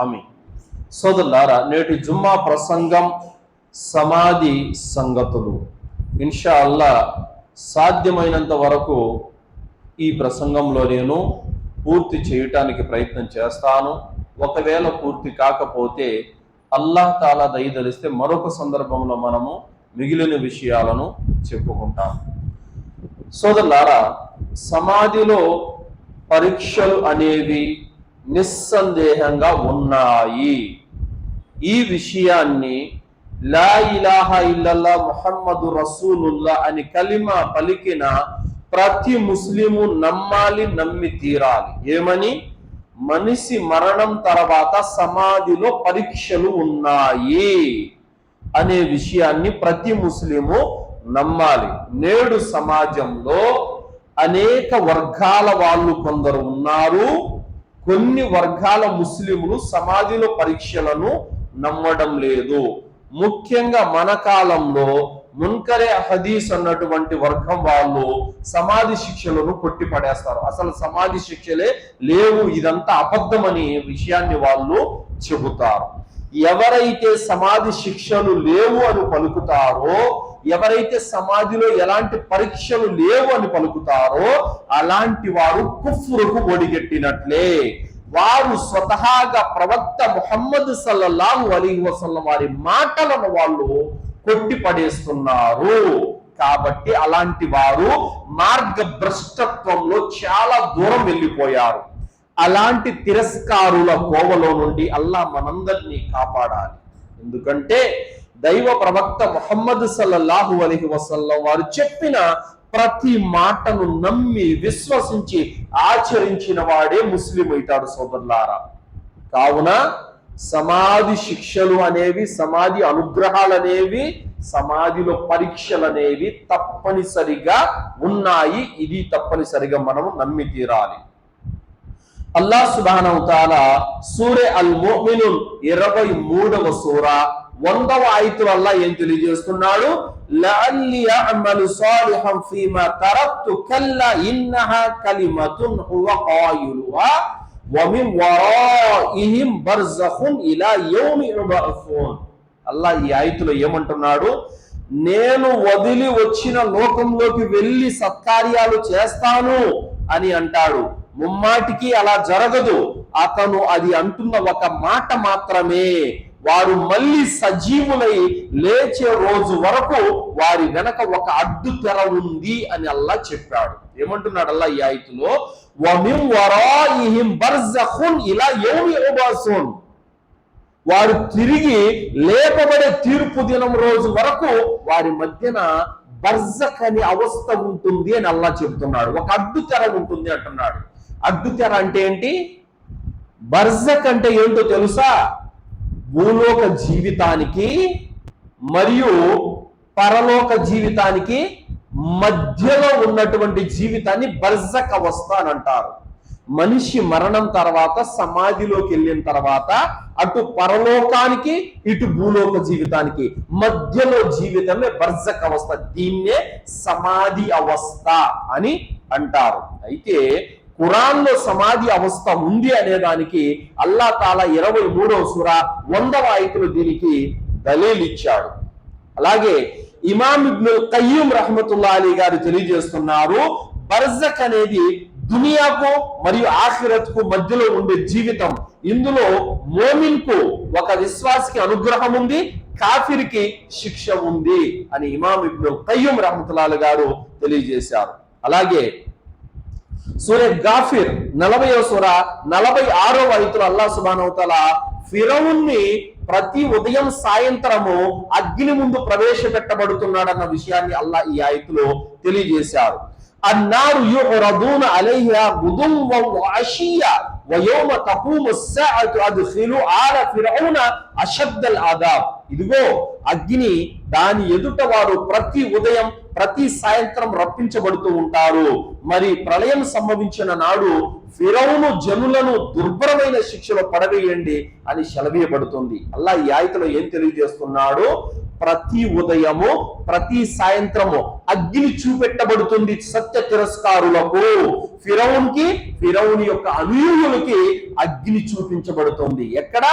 ఆమీన్. సోదరులారా, నేటి జుమ్మా ప్రసంగం సమాధి సంగతులు. ఇన్షా అల్లా సాధ్యమైనంత వరకు ఈ ప్రసంగంలో నేను పూర్తి చేయటానికి ప్రయత్నం చేస్తాను. ఒకవేళ పూర్తి కాకపోతే అల్లాహ్ తాలా దయదలిస్తే మరొక సందర్భంలో మనము మిగిలిన విషయాలను చెప్పుకుంటాం. సోదరులారా, సమాధిలో పరీక్షలు అనేవి నిస్సందేహంగా ఉన్నాయి. ఈ విషయాన్ని లా ఇలాహా ఇల్లల్లా ముహమ్మదు రసూలుల్లా అని కలిమా పలికిన ప్రతి ముస్లిము నమ్మాలి, నమ్మి తీరాలి. ఏమని? మనిషి మరణం తర్వాత సమాధిలో పరీక్షలు ఉన్నాయి అనే విషయాన్ని ప్రతి ముస్లిము నమ్మాలి. నేడు సమాజంలో అనేక వర్గాల వాళ్ళు కొందరు ఉన్నారు. కొన్ని వర్గాల ముస్లింలు సమాధిలో పరీక్షలను నమ్మడం లేదు. ముఖ్యంగా మన కాలంలో మున్కరే హదీస్ అన్నటువంటి వర్గం వాళ్ళు సమాధి శిక్షలను కొట్టిపడేస్తారు. అసలు సమాధి శిక్షలే లేవు, ఇదంతా అబద్ధమని విషయాన్ని వాళ్ళు చెబుతారు. ఎవరైతే సమాధి శిక్షలు లేవు అని పలుకుతారో, ఎవరైతే సమాధిలో ఎలాంటి పరీక్షలు లేవు అని పలుకుతారో అలాంటి వారు కుఫ్రుకు ఒడిగట్టినట్లే. వారు స్వతహాగా ప్రవక్త ముహమ్మద్ సల్లల్లాహు అలైహి వసల్లం వారి మాటలను వాళ్ళు కొట్టిపడేస్తున్నారు. కాబట్టి అలాంటి వారు మార్గభ్రష్టత్వంలో చాలా దూరం వెళ్ళిపోయారు. అలాంటి తిరస్కారుల కోవలో నుండి అల్లాహ్ మనందరినీ కాపాడాలి. ఎందుకంటే దైవ ప్రవక్త ముహమ్మద్ సల్లల్లాహు అలైహి వసల్లం వారు చెప్పిన ప్రతి మాటను నమ్మి విశ్వసించి ఆచరించిన వాడే ముస్లిం అవుతాడు. సోదరులారా, కావున సమాధి శిక్షలు అనేవి, సమాధి అనుగ్రహాలు అనేవి, సమాధిలో పరీక్షలు అనేవి తప్పనిసరిగా ఉన్నాయి. ఇది తప్పనిసరిగా మనము నమ్మి తీరాలి. అల్లాహ్ సుబ్హానహు తఆలా సూరే అల్ ముమినూన్ 23వ సూరా 100వ ఆయతులో అల్లాహ్ ఏం తెలియజేస్తున్నాడు? లఅల్లి అఅమలు సాలిహన్ ఫీమా తరక్తు కల్లా ఇన్నహా కలిమతున్ హువ ఖాయిలుహా వమిన్ వరాఇహిం బర్జఖున్ ఇలా యౌమి యుబఅసూన్. అల్లాహ్ ఈ ఆయతులో ఏమంటున్నాడు? నేను వదిలి వచ్చిన లోకంలోకి వెళ్ళి సత్కార్యాలు చేస్తాను అని అంటాడు. ముమ్మాటికి అలా జరగదు. అతను అది అంటున్న ఒక మాట మాత్రమే. వారు మళ్ళీ సజీవులై లేచే రోజు వరకు వారి వెనక ఒక అడ్డు తెర ఉంది అని అల్లాహ్ చెప్పాడు. ఏమంటున్నాడు అల్లాహ్ ఈ ఆయతులో? వమిన్ వరాయిహిం బర్జఖున్ ఇలా యౌమి యుబఅసూన్. వారు తిరిగి లేపబడే తీర్పు దినం రోజు వరకు వారి మధ్యన బర్జఖ్ అనే అవస్థ ఉంటుంది అని అల్లాహ్ చెబుతున్నాడు. ఒక అడ్డు తెర ఉంటుంది అంటున్నాడు. అడ్డు తెర అంటే ఏంటి? బర్జఖ్ అంటే ఏంటో తెలుసా? భూలోక జీవితానికి మరియు పరలోక జీవితానికి మధ్యలో ఉన్నటువంటి జీవితాన్ని బర్జఖ్ అవస్థ అని అంటారు. మనిషి మరణం తర్వాత సమాధిలోకి వెళ్ళిన తర్వాత అటు పరలోకానికి ఇటు భూలోక జీవితానికి మధ్యలో జీవితమే బర్జఖ్ అవస్థ. దీన్నే సమాధి అవస్థ అని అంటారు. అయితే ఖురాన్లో సమాధి అవస్థ ఉంది అనేదానికి అల్లాహ్ తాలా 23వ సూరా 100వ ఆయతులో దీనికి దలీల్ ఇచ్చాడు. అలాగే ఇమాం ఇబ్నుల్ ఖయ్యూమ్ రహ్మతుల్లాహి అలైహి గారు తెలియజేస్తున్నారు, బర్జఖ్ అనేది దునియాకు మరియు ఆఖిరత్కు మధ్యలో ఉండే జీవితం. ఇందులో మోమిన్కు, ఒక విశ్వాసికి అనుగ్రహం ఉంది, కాఫిర్కి శిక్ష ఉంది అని ఇమాం ఇబ్నుల్ ఖయ్యూమ్ రహ్మతుల్లాహి అలైహి గారు తెలియజేశారు. అలాగే సూరే గాఫిర్ 40వ సూరా 46వ ఆయతులో అల్లాహ్ సుబ్హానహు తఆలా ఫిరౌన్ని ప్రతి ఉదయం సాయంత్రము అగ్ని ముందు ప్రవేశపెట్టబడుతున్నాడన్న విషయాన్ని అల్లాహ్ ఈ ఆయతులో తెలియజేశారు. అన్నారు యురదూన అలైహా గుదువ్వన్ వఅషియ్యా వయౌమ తఖూము స్సాఅతు అద్ఖిలు ఆల ఫిరౌన అషద్దల్ అదాబ్. ఇదిగో అగ్ని, దాని ఎదుట వారు ప్రతి ఉదయం ప్రతి సాయంత్రం రప్పించబడుతూ ఉంటారు. మరి ప్రళయం సంభవించిన నాడు ఫిరౌను జనులను దుర్భరమైన శిక్షలో పడవేయండి అని సెలవీయబడుతుంది. అల్లాహ్ ఈ ఆయతలో ఏం తెలియజేస్తున్నాడు? ప్రతి ఉదయము ప్రతి సాయంత్రము అగ్ని చూపెట్టబడుతుంది సత్య తిరస్కారులకు. ఫిరౌన్ యొక్క అనుయాయులకి అగ్ని చూపించబడుతుంది. ఎక్కడ?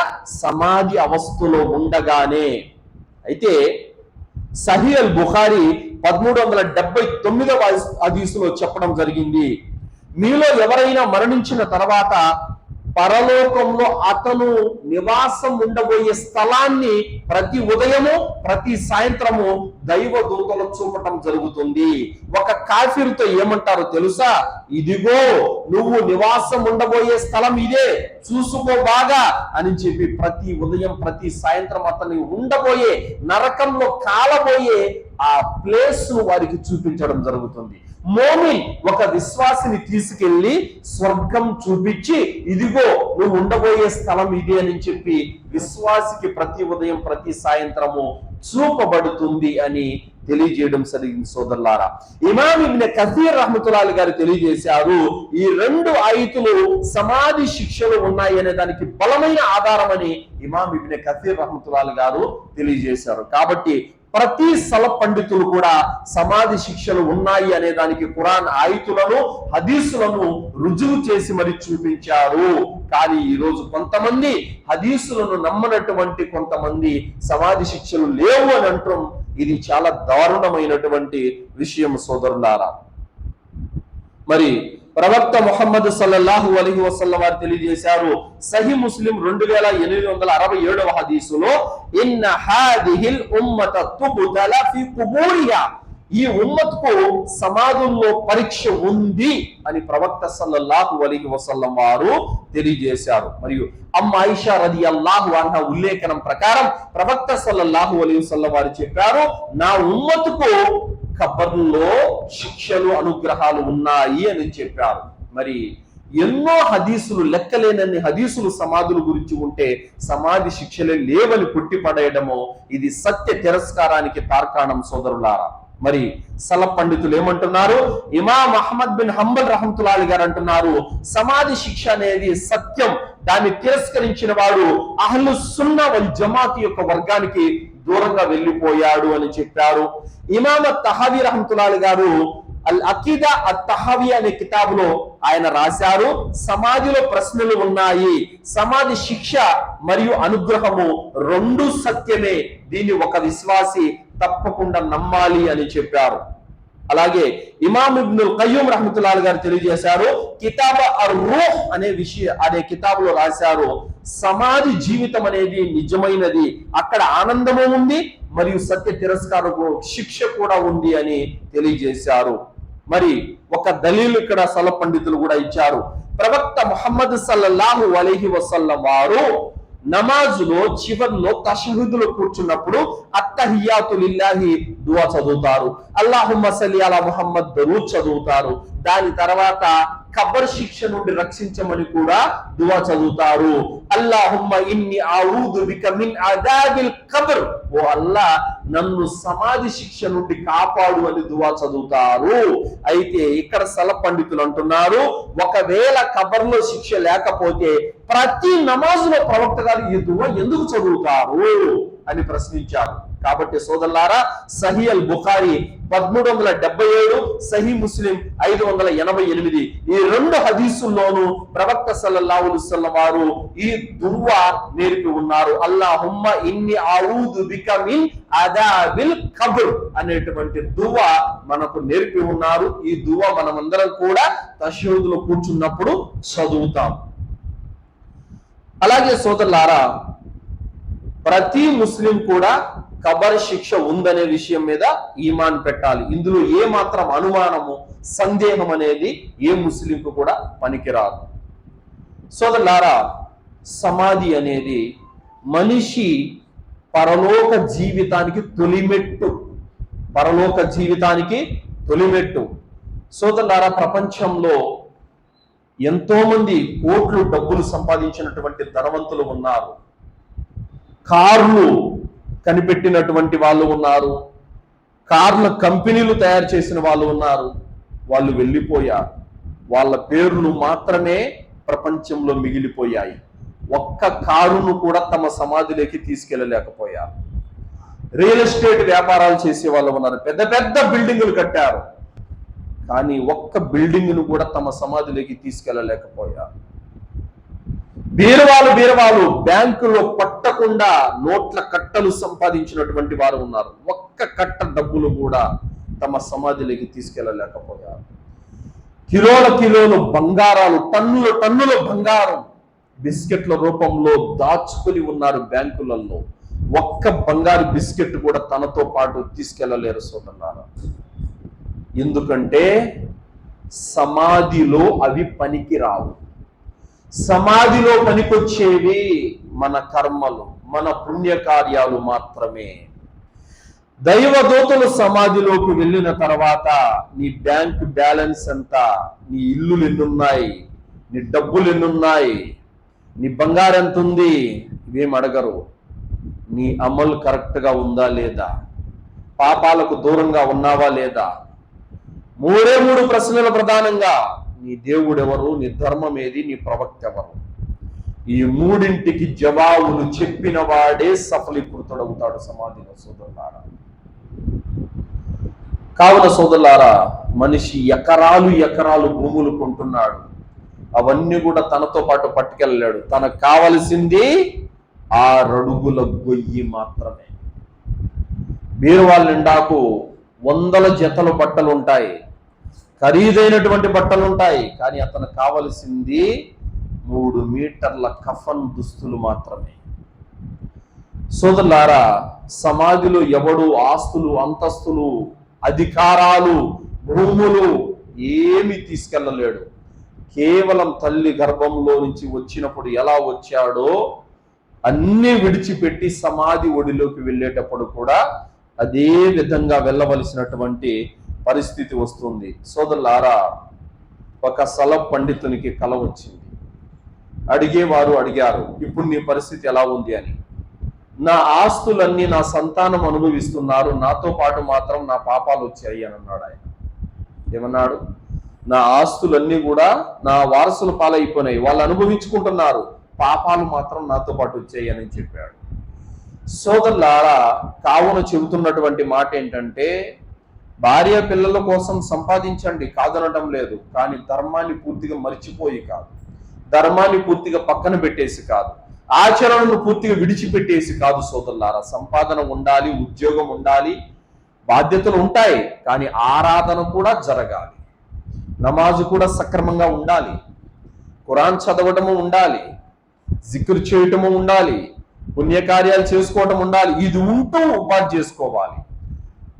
సమాధి అవస్థలో ఉండగానే. అయితే సహీహ్ అల్ బుఖారీ 1379వ హదీసులో చెప్పడం జరిగింది, మీలో ఎవరైనా మరణించిన తర్వాత పరలోకంలో అతను నివాసం ఉండబోయే స్థలాన్ని ప్రతి ఉదయము ప్రతి సాయంత్రము దైవ దూతలు చూపటం జరుగుతుంది. ఒక కాఫిరుతో ఏమంటారో తెలుసా? ఇదిగో నువ్వు నివాసం ఉండబోయే స్థలం ఇదే, చూసుకో బాగా అని చెప్పి ప్రతి ఉదయం ప్రతి సాయంత్రం అతని ఉండబోయే నరకంలో కాలబోయే ఆ ప్లేస్ వారికి చూపించడం జరుగుతుంది. మోమిన్ ఒక విశ్వాసిని తీసుకెళ్లి స్వర్గం చూపించి ఇదిగో నువ్వు ఉండబోయే స్థలం ఇది అని చెప్పి విశ్వాసికి ప్రతి ఉదయం ప్రతి సాయంత్రము చూపబడుతుంది అని తెలియజేయడం జరిగింది. సోదరులారా, ఇమాం ఇబ్న్ కసీర్ రహ్మతుల్లాహి గారు తెలియజేశారు, ఈ 2 ఆయితులు సమాధి శిక్షలు ఉన్నాయి అనే దానికి బలమైన ఆధారం అని ఇమాం ఇబ్న్ కసీర్ రహ్మతుల్లాహి గారు తెలియజేశారు. కాబట్టి ప్రతి సలఫ్ పండితులు కూడా సమాధి శిక్షలు ఉన్నాయి అనే దానికి ఖురాన్ ఆయితులను హదీసులను రుజువు చేసి మరి చూపించారు. కానీ ఈ రోజు కొంతమంది హదీసులను నమ్మనటువంటి కొంతమంది సమాధి శిక్షలు లేవు అని అంటాం. ఇది చాలా దారుణమైనటువంటి విషయం సోదరులారా. మరి ప్రవక్త ముహమ్మద్ సల్లల్లాహు అలైహి వసల్లం వారు తెలియజేశారు, సహీ ముస్లిం 2867వ హదీసులో, ఇన్న హాదిహిల్ ఉమ్మత తుబ్తల ఫీ కుబూరియా, ఈ ఉమ్మత్కు సమాధుల్లో పరీక్ష ఉంది అని ప్రవక్త సల్లల్లాహు అలైహి వసల్లం వారు తెలియజేశారు. మరియు అమ్మ ఆయిషా రదియల్లాహు అన్హా ఉల్లేఖనం ప్రకారం ప్రవక్త సల్లల్లాహు అలైహి వసల్లం వారు చెప్పారు, నా ఉమ్మత్కు ఖబర్లో శిక్షలు అనుగ్రహాలు ఉన్నాయి అని చెప్పారు. మరి ఎన్నో హదీసులు, లెక్కలేనన్ని హదీసులు సమాధుల గురించి ఉంటే సమాధి శిక్షలే లేవని కొట్టిపడేయడము ఇది సత్య తిరస్కారానికి తార్కాణం సోదరులారా. మరి సలఫ్ పండితులు ఏమంటున్నారు? ఇమాం అహ్మద్ బిన్ హంబల్ రహమతుల్లాహి గారు అంటున్నారు, సమాధి శిక్ష అనేది సత్యం, దాన్ని తిరస్కరించిన వాడు అహ్లు సున్నా వల్ జమాత్ యొక్క వర్గానికి దూరంగా వెళ్ళిపోయాడు అని చెప్పారు. ఇమాం తహవీ రహమతుల్లాహి గారు అల్ అకీదా అతహవీ అనే కితాబులో ఆయన రాశారు, సమాధిలో ప్రశ్నలు ఉన్నాయి, సమాధి శిక్ష మరియు అనుగ్రహము 2 సత్యమే, దీన్ని ఒక విశ్వాసి తప్పకుండా నమ్మాలి అని చెప్పారు. అలాగే ఇమాం ఇబ్నుల్ ఖయ్యూమ్ రహమతుల్లాహి గారు తెలియజేశారు, కితాబ్ అర్-రూహ్ అనే కితాబులో రాశారు, సమాధి జీవితం అనేది నిజమైనది, అక్కడ ఆనందము ఉంది మరియు సత్య తిరస్కారకు శిక్ష కూడా ఉంది అని తెలియజేశారు. మరి ఒక దలీలు ఇక్కడ సలఫ్ పండితులు కూడా ఇచ్చారు. ప్రవక్త ముహమ్మద్ సల్లల్లాహు అలైహి వసల్లం వారు నమాజులో చివర్లో తషహుదులో కూర్చున్నప్పుడు అత్తహియాతు లిల్లాహి దువా చదువుతారు, అల్లాహుమ్మ సల్లి అలా ముహమ్మద్ దరూద్ చదువుతారు. దాని తర్వాత ఖబర్ శిక్ష నుండి రక్షించమని కూడా దువా చదువుతారు. అల్లాహుమ్మ ఇన్ని అఊదు బిక మిన్ అదాబిల్ ఖబర్, ఓ అల్లా నన్ను సమాధి శిక్ష నుండి కాపాడు అని దువా చదువుతారు. అయితే ఇక్కడ సలఫ్ పండితులు అంటున్నారు, ఒకవేళ ఖబర్లో శిక్ష లేకపోతే ప్రతి నమాజులో ప్రవక్త గారు ఈ దువా ఎందుకు చదువుతారు అని ప్రశ్నించారు. కాబట్టి సోదరులారా, సహీ అల్ బుఖారీ 1377, సహీ ముస్లిం 588, ఈ 2 హదీసుల్లోనూ ప్రవక్త సల్లల్లాహు అలైహి వసల్లం వారు ఈ దువా నేర్పి ఉన్నారు. అల్లాహుమ్మ ఇన్ని అఊదు బిక మిన్ అదాబిల్ ఖబర్ అనేటువంటి దువా మనకు నేర్పి ఉన్నారు. ఈ దువా మనమందరం కూడా తషహుదులో కూర్చున్నప్పుడు చదువుతాం. అలాగే సోదరులారా, ప్రతి ముస్లిం కూడా ఖబర్ శిక్ష ఉందనే విషయం మీద ఈమాన్ పెట్టాలి. ఇందులో ఏ మాత్రం అనుమానము సందేహం అనేది ఏ ముస్లింకు కూడా పనికిరాదు. సోదరులారా, సమాధి అనేది మనిషి పరలోక జీవితానికి తొలిమెట్టు. పరలోక జీవితానికి తొలిమెట్టు. సోదరులారా, ప్రపంచంలో ఎంతో మంది కోట్లు డబ్బులు సంపాదించినటువంటి ధనవంతులు ఉన్నారు, కార్లు కనిపెట్టినటువంటి వాళ్ళు ఉన్నారు, కార్ల కంపెనీలు తయారు చేసిన వాళ్ళు ఉన్నారు. వాళ్ళు వెళ్ళిపోయారు, వాళ్ళ పేర్లు మాత్రమే ప్రపంచంలో మిగిలిపోయాయి. ఒక్క కారును కూడా తమ సమాధిలోకి తీసుకెళ్ళలేకపోయారు. రియల్ ఎస్టేట్ వ్యాపారాలు చేసే వాళ్ళు ఉన్నారు, పెద్ద పెద్ద బిల్డింగులు కట్టారు, కానీ ఒక్క బిల్డింగ్ను కూడా తమ సమాధిలోకి తీసుకెళ్ళలేకపోయారు. బీరవాలు బ్యాంకులో పట్టకుండా నోట్ల కట్టలు సంపాదించినటువంటి వారు ఉన్నారు, ఒక్క కట్ట డబ్బులు కూడా తమ సమాధిలోకి తీసుకెళ్ళలేకపోయారు. కిలోలు బంగారాలు, టన్నుల బంగారం బిస్కెట్ల రూపంలో దాచుకుని ఉన్నారు బ్యాంకులలో, ఒక్క బంగారు బిస్కెట్ కూడా తనతో పాటు తీసుకెళ్ళలేరు సోదరులారా. ఎందుకంటే సమాధిలో అవి పనికి రావు. సమాధిలో పనికొచ్చేవి మన కర్మలు, మన పుణ్యకార్యాలు మాత్రమే. దైవదూతలు సమాధిలోకి వెళ్ళిన తర్వాత నీ బ్యాంక్ బ్యాలెన్స్ ఎంత, నీ ఇల్లులు ఎన్నున్నాయి, నీ డబ్బులు ఎన్నున్నాయి, నీ బంగారం ఎంత ఉంది, ఇవేం అడగరు. నీ అమలు కరెక్ట్గా ఉందా లేదా, పాపాలకు దూరంగా ఉన్నావా లేదా, మూడు ప్రశ్నలు ప్రధానంగా. నీ దేవుడు ఎవరు, నీ ధర్మం ఏది, నీ ప్రవక్త ఎవరు, ఈ మూడింటికి జవాబులు చెప్పిన వాడే సఫలీకృతుడవుతాడు సమాధిలో సోదరులారా. కావున సోదరులారా, మనిషి ఎకరాలు భూములు కొంటున్నాడు, అవన్నీ కూడా తనతో పాటు పట్టుకెళ్ళలేడు. తనకు కావలసింది 6 అడుగుల గొయ్యి మాత్రమే. బీరువాళ్ళ నిండాకు 100 జతల బట్టలు ఉంటాయి, ఖరీదైనటువంటి బట్టలు ఉంటాయి, కానీ అతను కావలసింది 3 మీటర్ల కఫన్ దుస్తులు మాత్రమే. సోదరులారా, సమాధిలో ఎవడు ఆస్తులు, అంతస్తులు, అధికారాలు, భూములు ఏమి తీసుకెళ్ళలేడు. కేవలం తల్లి గర్భంలో నుంచి వచ్చినప్పుడు ఎలా వచ్చాడో అన్ని విడిచిపెట్టి సమాధి ఒడిలోకి వెళ్ళేటప్పుడు కూడా అదే విధంగా వెళ్ళవలసినటువంటి పరిస్థితి వస్తుంది. సోదరులారా, ఒక సలఫ్ పండితునికి కల వచ్చింది. అడిగేవారు అడిగారు, ఇప్పుడు నీ పరిస్థితి ఎలా ఉంది అని. నా ఆస్తులన్నీ నా సంతానం అనుభవిస్తున్నారు, నాతో పాటు మాత్రం నా పాపాలు వచ్చాయి అని అన్నాడు ఆయన. ఏమన్నాడు? నా ఆస్తులన్నీ కూడా నా వారసుల పాలైపోయినాయి, వాళ్ళు అనుభవించుకుంటున్నారు, పాపాలు మాత్రం నాతో పాటు వచ్చాయి అని చెప్పాడు. సోదరులారా, కావున చెబుతున్నటువంటి మాట ఏంటంటే, భార్య పిల్లల కోసం సంపాదించండి, కాదనడం లేదు, కానీ ధర్మాన్ని పూర్తిగా మర్చిపోయి కాదు, ధర్మాన్ని పూర్తిగా పక్కన పెట్టేసి కాదు, ఆచరణను పూర్తిగా విడిచిపెట్టేసి కాదు. సోదరులారా, సంపాదన ఉండాలి, ఉద్యోగం ఉండాలి, బాధ్యతలు ఉంటాయి, కానీ ఆరాధన కూడా జరగాలి, నమాజు కూడా సక్రమంగా ఉండాలి, ఖురాన్ చదవటము ఉండాలి, జిక్ర్ చేయటము ఉండాలి, పుణ్యకార్యాలు చేసుకోవటం ఉండాలి. ఇది ఉంటూ ఉపాధి చేసుకోవాలి.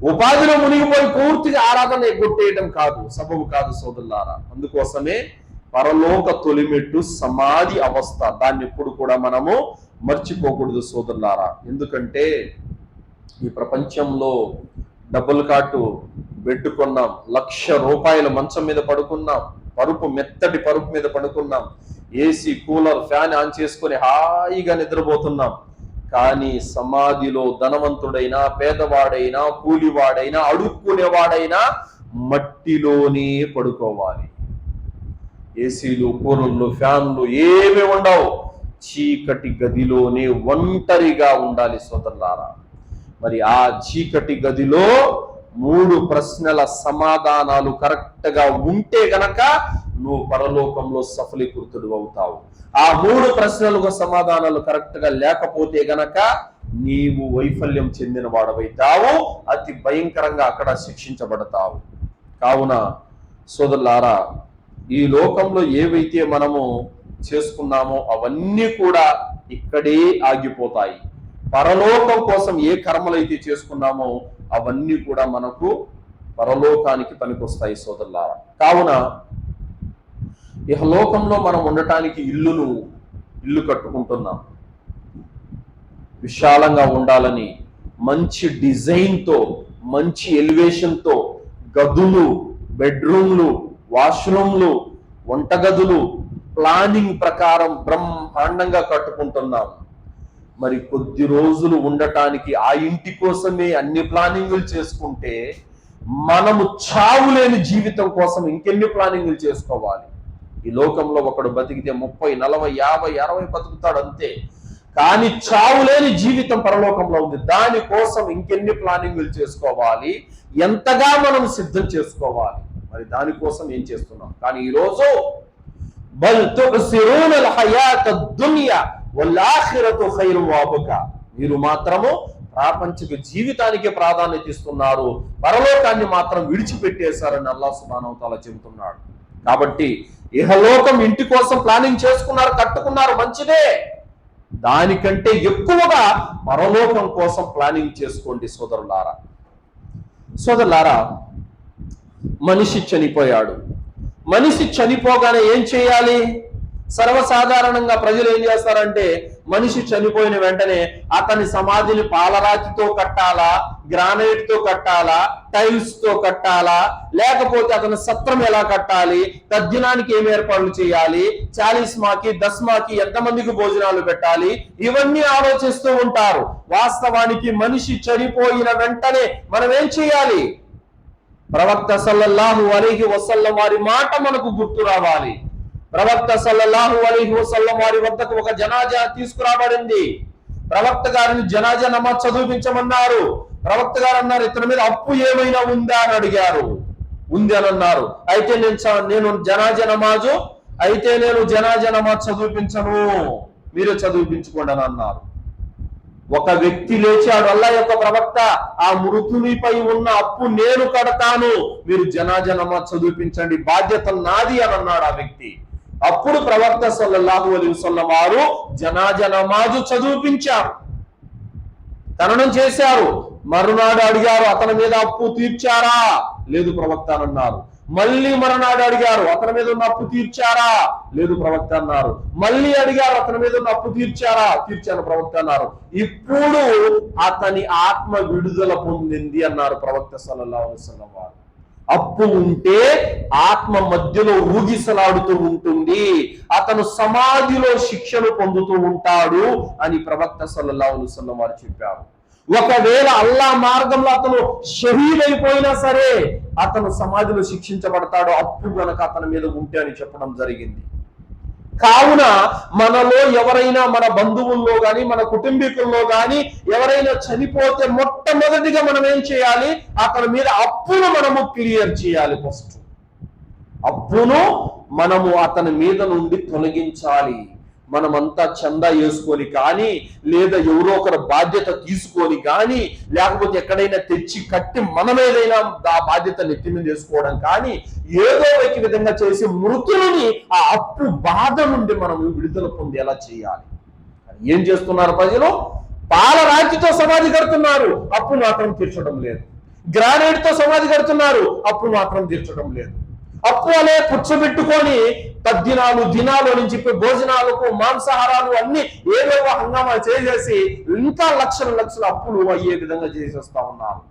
ఉపాధిలో మునిగిపోయి పూర్తిగా ఆరాధన ఎగ్గొట్టేయటం కాదు, సబబు కాదు సోదరులారా. అందుకోసమే పరలోక తొలిమెట్టు సమాధి అవస్థ, దాన్ని ఎప్పుడు కూడా మనము మర్చిపోకూడదు సోదరులారా. ఎందుకంటే ఈ ప్రపంచంలో డబ్బులు కాటు పెట్టుకున్నాం, 1,00,000 రూపాయల మంచం మీద పడుకున్నాం, మెత్తటి పరుపు మీద పడుకున్నాం, ఏసీ, కూలర్, ఫ్యాన్ ఆన్ చేసుకొని హాయిగా నిద్రపోతున్నాం. కానీ సమాధిలో ధనవంతుడైనా, పేదవాడైనా, కూలివాడైనా, అడుక్కునేవాడైనా మట్టిలోనే పడుకోవాలి. ఏసీలు, కూలర్లు, ఫ్యాన్లు ఏమి ఉండవు, చీకటి గదిలోనే ఒంటరిగా ఉండాలి సోదరులారా. మరి ఆ చీకటి గదిలో 3 ప్రశ్నల సమాధానాలు కరెక్ట్ గా ఉంటే గనక నువ్వు పరలోకంలో సఫలీకృతుడు అవుతావు. ఆ 3 ప్రశ్నలకు సమాధానాలు కరెక్ట్ గా లేకపోతే గనక నీవు వైఫల్యం చెందిన వాడవైతావు, అతి భయంకరంగా అక్కడ శిక్షించబడతావు. కావున సోదరులారా, ఈ లోకంలో ఏవైతే మనము చేసుకున్నామో అవన్నీ కూడా ఇక్కడే ఆగిపోతాయి. పరలోకం కోసం ఏ కర్మలైతే చేసుకున్నామో అవన్నీ కూడా మనకు పరలోకానికి పనికొస్తాయి సోదరులారా. కావున ఇహలోకంలో మనం ఉండటానికి ఇల్లు కట్టుకుంటున్నాం, విశాలంగా ఉండాలని మంచి డిజైన్తో, మంచి ఎలివేషన్తో గదులు, బెడ్రూమ్లు, వాష్రూమ్లు, వంటగదులు ప్లానింగ్ ప్రకారం బ్రహ్మాండంగా కట్టుకుంటున్నాం. మరి కొద్ది రోజులు ఉండటానికి ఆ ఇంటి కోసమే అన్ని ప్లానింగులు చేసుకుంటే మనము చావులేని జీవితం కోసం ఇంకెన్ని ప్లానింగులు చేసుకోవాలి? ఈ లోకంలో ఒకడు బతికితే 30, 40, 50, 60 బతుకుతాడు అంతే. కానీ చావులేని జీవితం పరలోకంలో ఉంది. దానికోసం ఇంకెన్ని ప్లానింగ్లు చేసుకోవాలి, ఎంతగా మనం సిద్ధం చేసుకోవాలి, మరి దానికోసం ఏం చేస్తున్నాం. కానీ ఈరోజు బల్ తుసిరూనల్ హయాత దునియా వల్ ఆఖిరతు ఖైరు వఅబ్కా, మీరు మాత్రము ప్రాపంచిక జీవితానికి ప్రాధాన్యత ఇస్తున్నారు, పరలోకాన్ని మాత్రం విడిచిపెట్టేశారని అల్లాహ్ సుబ్హానహు వ తఆలా చెబుతున్నాడు. కాబట్టి ఇహలోకం ఇంటి కోసం ప్లానింగ్ చేసుకున్నారు, కట్టుకున్నారు, మంచిదే. దానికంటే ఎక్కువగా పరలోకం కోసం ప్లానింగ్ చేసుకోండి సోదరులారా. మనిషి చనిపోయాడు. మనిషి చనిపోగానే ఏం చేయాలి? సర్వసాధారణంగా ప్రజలు ఏం చేస్తారంటే, మనిషి చనిపోయిన వెంటనే అతని సమాధిని పాలరాతితో కట్టాలా, గ్రానైట్ తో కట్టాలా, టైల్స్ తో కట్టాలా, లేకపోతే అతని సత్రం ఎలా కట్టాలి, తద్దినానికి ఏం ఏర్పాట్లు చేయాలి, చాలీస్మాకి దస్మాకి ఎంతమందికి భోజనాలు పెట్టాలి, ఇవన్నీ ఆలోచిస్తూ ఉంటారు. వాస్తవానికి మనిషి చనిపోయిన వెంటనే మనం ఏం చేయాలి? ప్రవక్త సల్లల్లాహు అలైహి వసల్లం వారి మాట మనకు గుర్తు రావాలి. ప్రవక్త సల్లల్లాహు అలైహి వసల్లం వారి వద్దకు ఒక జనాజా తీసుకురాబడింది. ప్రవక్త గారిని జనాజా నమాజ్ చదివించమన్నారు. ప్రవక్త గారు అన్నారు, ఇతని మీద అప్పు ఏమైనా ఉందా అని అడిగారు. ఉంది అని అన్నారు. అయితే నేను జనాజా నమాజ్ చదివించను, మీరే చదివించుకోండి అని అన్నారు. ఒక వ్యక్తి లేచాడు, అల్లాహ్ యొక్క ప్రవక్త, ఆ మృతునిపై ఉన్న అప్పు నేను కడతాను, మీరు జనాజా నమాజ్ చదివించండి, బాధ్యత నాది అని అన్నాడు ఆ వ్యక్తి. అప్పుడు ప్రవక్త సల్లల్లాహు అలైహి వసల్లం వారు జనాజా నమాజు చదివించారు, ఖననం చేశారు. మరునాడు అడిగారు, అతని మీద అప్పు తీర్చారా? లేదు ప్రవక్త అన్నారు. మళ్ళీ మరునాడు అడిగారు, అతని మీద ఉన్న అప్పు తీర్చారా? లేదు ప్రవక్త అన్నారు. మళ్ళీ అడిగారు, అతని మీద ఉన్న అప్పు తీర్చారా? తీర్చాను ప్రవక్త అన్నారు. ఇప్పుడు అతని ఆత్మ విడుదల పొందింది అన్నారు ప్రవక్త సల్లల్లాహు అలైహి వసల్లం వారు. అప్పు ఉంటే ఆత్మ మధ్యలో ఊగిసలాడుతూ ఉంటుంది, అతను సమాధిలో శిక్షను పొందుతూ ఉంటాడు అని ప్రవక్త సల్లల్లాహు అలైహి వసల్లం వారు చెప్పారు. ఒకవేళ అల్లాహ్ మార్గంలో అతను షహీద్ అయిపోయినా సరే అతను సమాధిలో శిక్షించబడతాడు, అప్పు గనక అతని మీద ఉంటే అని చెప్పడం జరిగింది. కావున మనలో ఎవరైనా, మన బంధువుల్లో గాని, మన కుటుంబీకుల్లో గాని ఎవరైనా చనిపోతే మొట్టమొదటిగా మనం ఏం చేయాలి? అతని మీద అప్పును మనము క్లియర్ చేయాలి. ఫస్ట్ అప్పును మనము అతని మీద నుండి తొలగించాలి. మనమంతా చందా వేసుకొని కానీ, లేదా ఎవరో ఒకరు బాధ్యత తీసుకొని కానీ, లేకపోతే ఎక్కడైనా తెచ్చి కట్టి మనం ఏదైనా ఆ బాధ్యత నెత్తి మీద వేసుకోవడం కానీ, ఏదో ఒక విధంగా చేసి మృతులని ఆ అప్పు బాధ నుండి మనం విడుదల పొందేలా చేయాలి. ఏం చేస్తున్నారు ప్రజలు? పాలరాతితో సమాధి కడుతున్నారు, అప్పు మాత్రం తీర్చడం లేదు. గ్రానైట్ తో సమాధి కడుతున్నారు, అప్పు మాత్రం తీర్చడం లేదు. అప్పు అనే పుచ్చబెట్టుకొని తద్దినాలు దినాలు అని చెప్పి భోజనాలకు మాంసాహారాలు అన్ని ఏవేవో హంగామా చేసేసి ఇంకా లక్షల అప్పులు అయ్యే విధంగా చేసేస్తా ఉన్నారు.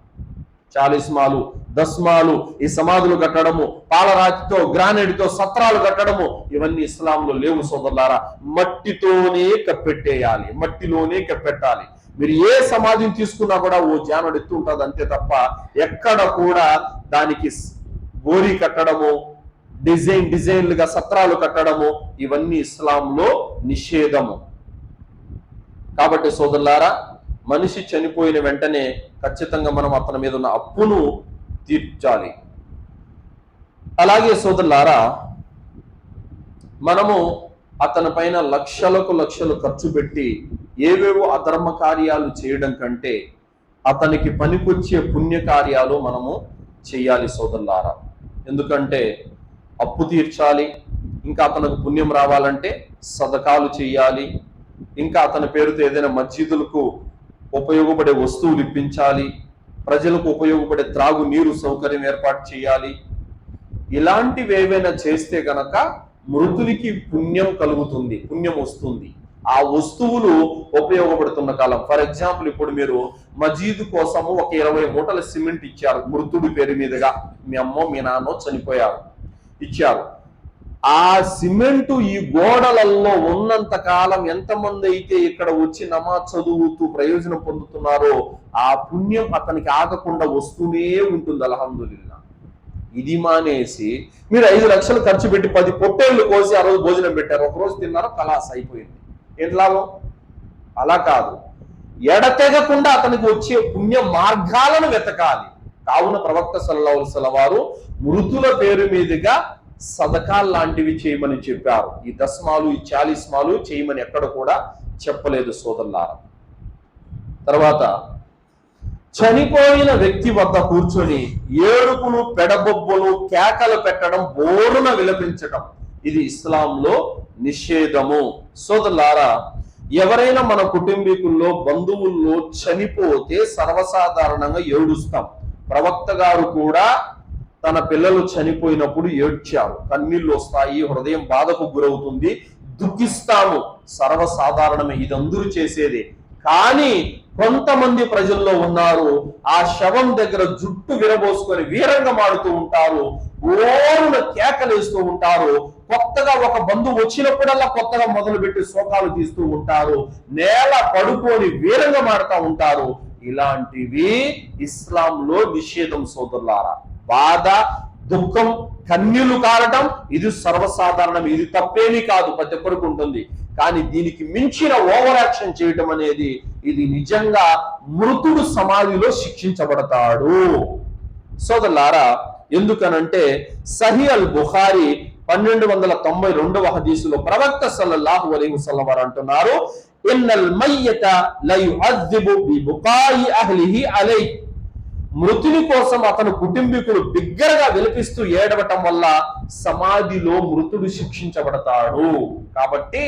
చాలీస్మాలు, దస్మాలు, ఈ సమాధులు కట్టడము, పాలరాతితో గ్రానైట్ తో సత్రాలు కట్టడము, ఇవన్నీ ఇస్లాంలో లేవు సోదరులారా. మట్టితోనే కప్పెట్టేయాలి, మట్టిలోనే కప్పెట్టాలి. మీరు ఏ సమాధిని తీసుకున్నా కూడా ఓ జానుడు ఎత్తు ఉంటుంది అంతే తప్ప ఎక్కడ కూడా దానికి గోరీ కట్టడము, డిజైన్లుగా సత్రాలు కట్టడము, ఇవన్నీ ఇస్లాంలో నిషేధము. కాబట్టి సోదరులారా, మనిషి చనిపోయిన వెంటనే ఖచ్చితంగా మనం అతని మీద ఉన్న అప్పును తీర్చాలి. అలాగే సోదరులారా, మనము అతని పైన లక్షలు ఖర్చు పెట్టి ఏవేవో అధర్మ కార్యాలు చేయడం కంటే అతనికి పనికొచ్చే పుణ్య కార్యాలు మనము చేయాలి సోదరులారా. ఎందుకంటే అప్పు తీర్చాలి, ఇంకా అతనికి పుణ్యం రావాలంటే సదకాలు చేయాలి, ఇంకా అతని పేరుతో ఏదైనా మస్జిదులకు ఉపయోగపడే వస్తువులు ఇప్పించాలి, ప్రజలకు ఉపయోగపడే త్రాగు నీరు సౌకర్యం ఏర్పాటు చేయాలి. ఇలాంటివి ఏవైనా చేస్తే గనక మృతునికి పుణ్యం కలుగుతుంది, పుణ్యం వస్తుంది. ఆ వస్తువులు ఉపయోగపడుతున్న కాలం. ఫర్ ఎగ్జాంపుల్, ఇప్పుడు మీరు మజీదు కోసము ఒక 20 మూటల సిమెంట్ ఇచ్చారు, మృతుడి పేరు మీదుగా. మీ అమ్మో మీ నాన్నో చనిపోయారు, ఇచ్చారు. ఆ సిమెంటు ఈ గోడలలో ఉన్నంత కాలం ఎంతమంది అయితే ఇక్కడ వచ్చి నమాజ్ చదువుతూ ప్రయోజనం పొందుతున్నారో ఆ పుణ్యం అతనికి ఆగకుండా వస్తూనే ఉంటుంది. అల్హమ్దులిల్లా. ఇది మానేసి మీరు 5 లక్షలు ఖర్చు పెట్టి 10 పొట్టేళ్లు కోసి ఆ రోజు భోజనం పెట్టారు, ఒక రోజు తిన్నారు, కలాస్ అయిపోయింది. ఏంటి లాభం? అలా కాదు, ఎడతెగకుండా అతనికి వచ్చే పుణ్య మార్గాలను వెతకాలి. కావున ప్రవక్త సల్లల్లాహు అలైహి వసల్లం వారు మృతుల పేరు మీదుగా సదకాల్ లాంటివి చేయమని చెప్పారు. ఈ దస్మాలు, ఈ చాలీస్మాలు చేయమని ఎక్కడ కూడా చెప్పలేదు సోదరులారా. తర్వాత చనిపోయిన వ్యక్తి వద్ద కూర్చొని ఏడుపులు, పెడబొబ్బులు, కేకలు పెట్టడం, బోరున విలపించడం ఇది ఇస్లాంలో నిషేధము. సోదరులారా, ఎవరైనా మన కుటుంబీకుల్లో, బంధువుల్లో చనిపోతే సర్వసాధారణంగా ఏడుస్తాం. ప్రవక్త గారు కూడా తన పిల్లలు చనిపోయినప్పుడు ఏడ్చారు. కన్నీళ్లు వస్తాయి, హృదయం బాధకు గురవుతుంది, దుఃఖిస్తాము, సర్వసాధారణమే, ఇది అందరూ చేసేదే. కానీ కొంతమంది ప్రజల్లో ఉన్నారు, ఆ శవం దగ్గర జుట్టు విరబోసుకొని వీరంగా మాడుతూ ఉంటారు, ఓరున కేకలేస్తూ ఉంటారు. కొత్తగా ఒక బంధువు వచ్చినప్పుడల్లా కొత్తగా మొదలుపెట్టి శోకాలు తీస్తూ ఉంటారు, నేల పడుకొని వీరంగా మాడుతూ ఉంటారు. ఇలాంటివి ఇస్లాంలో నిషేధం సోదరులారా. బాధ, దుఃఖం, కన్నీళ్లు కారటం ఇది సర్వసాధారణం, ఇది తప్పేమీ కాదు, ప్రతి ఒక్కరికి ఉంటుంది. కానీ దీనికి మించిన ఓవర్ యాక్షన్ చేయటం అనేది ఇది నిజంగా మృతుడు సమాధిలో శిక్షించబడతాడు సోదరులారా. ఎందుకనంటే సహీ అల్ బుఖారీ 1292వ హదీసులో ప్రవక్త సల్లల్లాహు అలైహి వసల్లం వారు అంటున్నారు, ఇన్నల్ మయ్యత లా యుఅద్దిబు బి బుకాయి అహ్లిహి అలైహి. మృతుని కోసం అతను కుటుంబీకులు బిగ్గరగా విలపిస్తూ ఏడవటం వల్ల సమాధిలో మృతుడు శిక్షించబడతాడు. కాబట్టి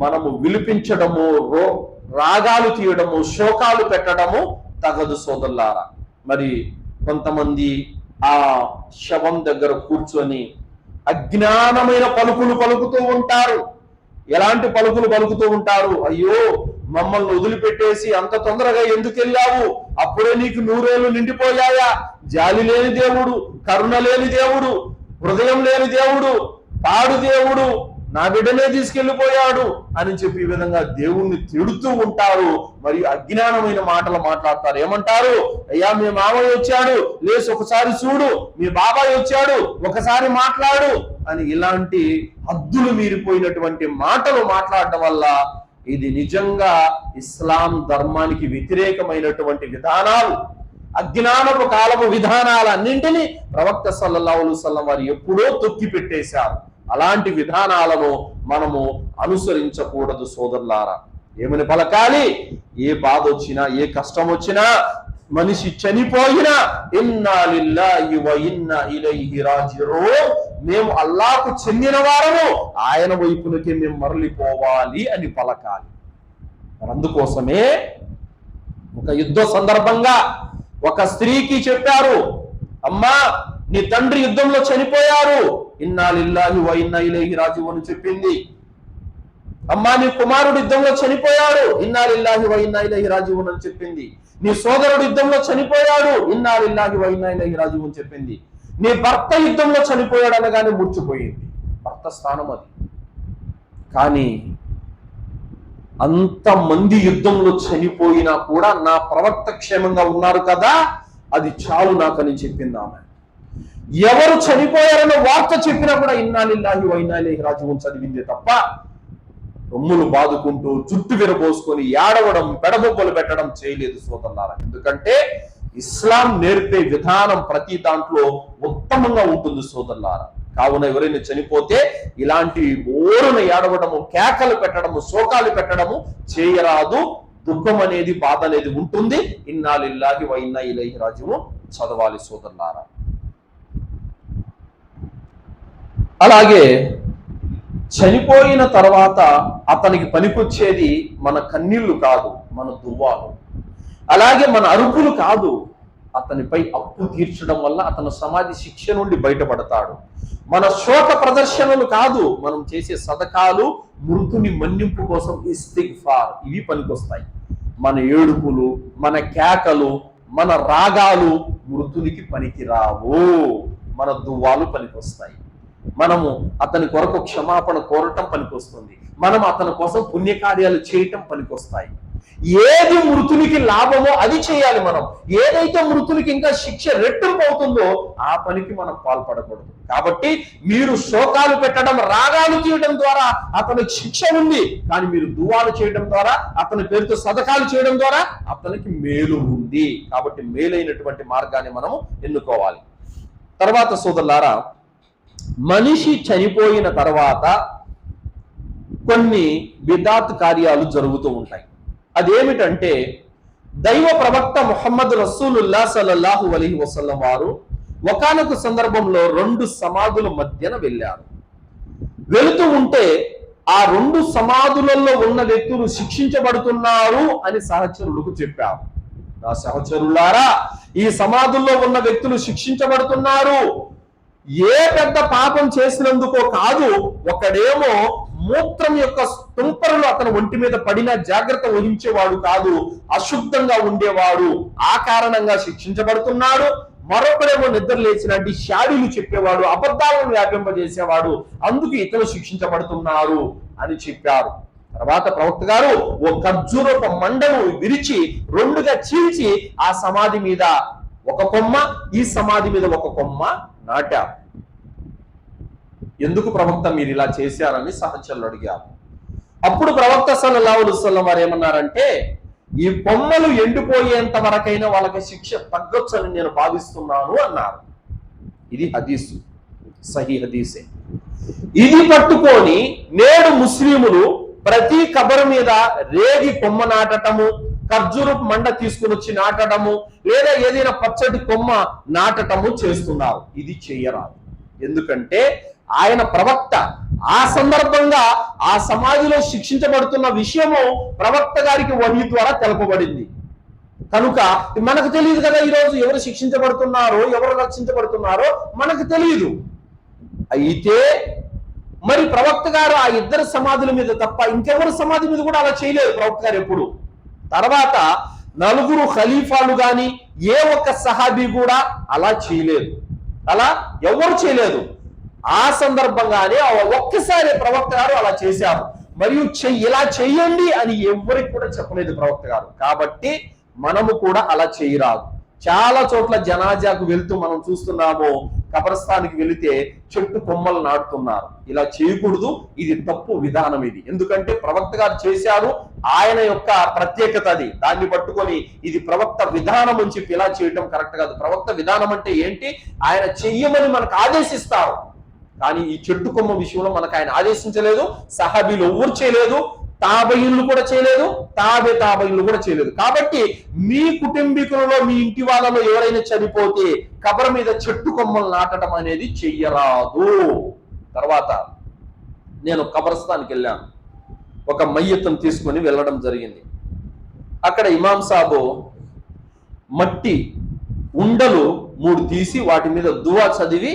మనము విలిపించడము, రాగాలు తీయడము, శోకాలు పెట్టడము తగదు సోదరులారా. మరి కొంతమంది ఆ శవం దగ్గర కూర్చొని అజ్ఞానమైన పలుకులు పలుకుతూ ఉంటారు. ఎలాంటి పలుకులు పలుకుతూ ఉంటారు? అయ్యో, మమ్మల్ని వదిలిపెట్టేసి అంత తొందరగా ఎందుకు వెళ్ళావు? అప్పుడే నీకు 100 ఏళ్ళు నిండిపోయాయా? జాలి లేని దేవుడు, కరుణ లేని దేవుడు, హృదయం లేని దేవుడు, పాడు దేవుడు నా బిడ్డనే తీసుకెళ్లిపోయాడు అని చెప్పి ఈ విధంగా దేవుణ్ణి తిడుతూ ఉంటారు. మరియు అజ్ఞానమైన మాటలు మాట్లాడతారు. ఏమంటారు? అయ్యా, మీ మామయ్య వచ్చాడు, లేసి ఒకసారి చూడు, మీ బాబాయ్ వచ్చాడు, ఒకసారి మాట్లాడు అని ఇలాంటి హద్దులు మీరిపోయినటువంటి మాటలు మాట్లాడటం వల్ల ఇది నిజంగా ఇస్లాం ధర్మానికి వ్యతిరేకమైనటువంటి విధానాలు, అజ్ఞానపు కాలపు విధానాలన్నింటినీ ప్రవక్త సల్లల్లాహు అలైహి వసల్లం వారు ఎప్పుడో తొక్కి పెట్టేశారు. అలాంటి విధానాలను మనము అనుసరించకూడదు సోదరులారా. ఏమని పలకాలి? ఏ బాధ వచ్చినా, ఏ కష్టం వచ్చినా, మనిషి చనిపోయినా ఇన్నా లిల్లాహి వ ఇన్నా ఇలైహి రాజిఊన్, మేము అల్లాహ్కు చెందిన వారము, ఆయన వైపునకే మేము మరలిపోవాలి అని పలకాలి. అందుకోసమే ఒక యుద్ధ సందర్భంగా ఒక స్త్రీకి చెప్పారు, అమ్మా, నీ తండ్రి యుద్ధంలో చనిపోయారు, ఇన్నా లిల్లాహి వ ఇన్నా ఇలైహి రాజిఊన్ అని చెప్పింది. అమ్మా, నీ కుమారుడు యుద్ధంలో చనిపోయాడు, ఇన్నా లిల్లాహి వ ఇన్నా ఇలైహి రాజిఊన్ అని చెప్పింది. నీ సోదరుడు యుద్ధంలో చనిపోయాడు, ఇన్నా లిల్లాహి వ ఇన్నా ఇలైహి రాజిఊన్ చెప్పింది. నీ భర్త యుద్ధంలో చనిపోయాడు అనగానే ముర్చిపోయింది. భర్త స్థానం అది. కానీ అంతమంది యుద్ధంలో చనిపోయినా కూడా నా ప్రవక్త క్షేమంగా ఉన్నారు కదా, అది చాలు నాకని చెప్పింది ఆమె. ఎవరు చనిపోయారన్న వార్త చెప్పినా కూడా ఇన్నా లిల్లాహి వ ఇన్నా ఇలైహి రాజిఊన్ చదివిందే తప్ప రొమ్ములు బాదుకుంటూ జుట్టు విరబోసుకొని ఏడవడం, పెడబొబ్బలు పెట్టడం చేయలేదు సోదరులారా. ఎందుకంటే ఇస్లాం నేర్పే విధానం ప్రతి దాంట్లో ఉత్తమంగా ఉంటుంది సోదరులారా. కావున ఎవరైనా చనిపోతే ఇలాంటి ఓరున ఏడవడము, కేకలు పెట్టడము, శోకాలు పెట్టడము చేయరాదు. దుఃఖం అనేది, బాధ అనేది ఉంటుంది. ఇన్నా లిల్లాహి వ ఇన్నా ఇలైహి రాజిఊన్ చదవాలి సోదరులారా. అలాగే చనిపోయిన తర్వాత అతనికి పనికొచ్చేది మన కన్నీళ్లు కాదు, మన దువ్వాలు. అలాగే మన అరుపులు కాదు. అతనిపై అప్పు తీర్చడం వల్ల అతను సమాధి శిక్ష నుండి బయటపడతాడు. మన శోక ప్రదర్శనలు కాదు, మనం చేసే సదకాలు, మృతుని మన్నింపు కోసం ఇస్తిగ్ఫార్, ఇవి పనికొస్తాయి. మన ఏడుపులు, మన కేకలు, మన రాగాలు మృతునికి పనికిరావు. మన దువ్వాలు పనికొస్తాయి. మనము అతని కొరకు క్షమాపణ కోరటం పనికొస్తుంది. మనం అతని కోసం పుణ్యకార్యాలు చేయటం పనికొస్తాయి. ఏది మృతునికి లాభమో అది చేయాలి. మనం ఏదైతే మృతునికి ఇంకా శిక్ష రెట్టింపు అవుతుందో ఆ పనికి మనం పాల్పడకూడదు. కాబట్టి మీరు శోకాలు పెట్టడం, రాగాలు తీయడం ద్వారా అతనికి శిక్ష ఉంది, కానీ మీరు దువాలు చేయడం ద్వారా, అతని పేరుతో సదకాలు చేయడం ద్వారా అతనికి మేలు ఉంది. కాబట్టి మేలైనటువంటి మార్గాన్ని మనము ఎన్నుకోవాలి. తర్వాత సోదరులారా, మనిషి చనిపోయిన తర్వాత కొన్ని బిదాత్ కార్యాలు జరుగుతూ ఉంటాయి. అదేమిటంటే, దైవ ప్రవక్త ముహమ్మద్ రసూలుల్లా సల్లల్లాహు అలైహి వసల్లం వారు ఒకానొక సందర్భంలో 2 సమాధుల మధ్యన వెళ్ళారు. వెళుతూ ఉంటే ఆ 2 సమాధులలో ఉన్న వ్యక్తులు శిక్షించబడుతున్నారు అని సహచరులకు చెప్పారు. నా సహచరులారా, ఈ సమాధుల్లో ఉన్న వ్యక్తులు శిక్షించబడుతున్నారు. ఏ పెద్ద పాపం చేసినందుకో కాదు, ఒకడేమో మూత్రం యొక్క తుంపరలు అతను ఒంటి మీద పడినా జాగ్రత్త వహించేవాడు కాదు, అశుద్ధంగా ఉండేవాడు, ఆ కారణంగా శిక్షించబడుతున్నాడు. మరొకడేమో నిద్ర లేచినట్టు షాడీలు చెప్పేవాడు, అబద్ధాలను వ్యాపింపజేసేవాడు, అందుకు ఇతను శిక్షించబడుతున్నారు అని చెప్పారు. తర్వాత ప్రవక్త గారు ఓ ఖర్జూరపు మండను విరిచి 2గా చీల్చి ఆ సమాధి మీద ఒక కొమ్మ, ఈ సమాధి మీద ఒక కొమ్మ నాటారు. ఎందుకు ప్రవక్త మీరు ఇలా చేశారని సహచరులు అడిగారు. అప్పుడు ప్రవక్త సల్లల్లాహు అలైహి వసల్లం వారు ఏమన్నారంటే, ఈ కొమ్మలు ఎండిపోయేంత వరకైనా వాళ్ళకి శిక్ష తగ్గొచ్చని నేను భావిస్తున్నాను అన్నారు. ఇది హదీసు, సహీ హదీసే. ఇది పట్టుకొని నేడు ముస్లిములు ప్రతి కబరు మీద రేగి కొమ్మ నాటటము, ఖర్జూరపు మండ తీసుకుని వచ్చి నాటడము, లేదా ఏదైనా పచ్చటి కొమ్మ నాటటము చేస్తున్నారు. ఇది చెయ్యరాదు. ఎందుకంటే ఆయన ప్రవక్త ఆ సందర్భంగా ఆ సమాధిలో శిక్షించబడుతున్న విషయము ప్రవక్త గారికి వహీ ద్వారా తెలపబడింది. కనుక మనకు తెలియదు కదా ఈరోజు ఎవరు శిక్షించబడుతున్నారో, ఎవరు రక్షించబడుతున్నారో మనకు తెలియదు. అయితే మరి ప్రవక్త గారు ఆ 2 సమాధుల మీద తప్ప ఇంకెవరు సమాధి మీద కూడా అలా చేయలేదు ప్రవక్త గారు ఎప్పుడు. తర్వాత 4 ఖలీఫాలు గాని ఏ ఒక్క సహాబీ కూడా అలా చేయలేదు. అలా ఎవరు చేయలేదు. ఆ సందర్భంగానే ఒక్కసారి ప్రవక్త గారు అలా చేశారు. మరియు ఇలా చెయ్యండి అని ఎవరికి కూడా చెప్పలేదు ప్రవక్త గారు. కాబట్టి మనము కూడా అలా చేయరాదు. చాలా చోట్ల జనాజాకు వెళ్తూ మనం చూస్తున్నాము, కబరస్థానికి వెళితే చెట్టు కొమ్మలు నాటుతున్నారు. ఇలా చేయకూడదు, ఇది తప్పు విధానం. ఇది ఎందుకంటే ప్రవక్త గారు చేశారు, ఆయన యొక్క ప్రత్యేకత అది. దాన్ని పట్టుకొని ఇది ప్రవక్త విధానం అని చెప్పి ఇలా చేయడం కరెక్ట్ కాదు. ప్రవక్త విధానం అంటే ఏంటి? ఆయన చెయ్యమని మనకు ఆదేశిస్తారు, కానీ ఈ చెట్టు కొమ్మ విషయంలో మనకు ఆయన ఆదేశించలేదు. సహాబీలు ఎవ్వరు చేయలేదు, తాబయిన్లు కూడా చేయలేదు, తాబయిన్లు కూడా చేయలేదు. కాబట్టి మీ కుటుంబీకులలో, మీ ఇంటి వాళ్ళలో ఎవరైనా చనిపోతే కబర మీద చెట్టు కొమ్మలు నాటడం అనేది చెయ్యరాదు. తర్వాత నేను కబరస్థానికి వెళ్ళాను, ఒక మయ్యత్తును తీసుకొని వెళ్ళడం జరిగింది. అక్కడ ఇమాం సాబు మట్టి ఉండలు 3 తీసి వాటి మీద దువా చదివి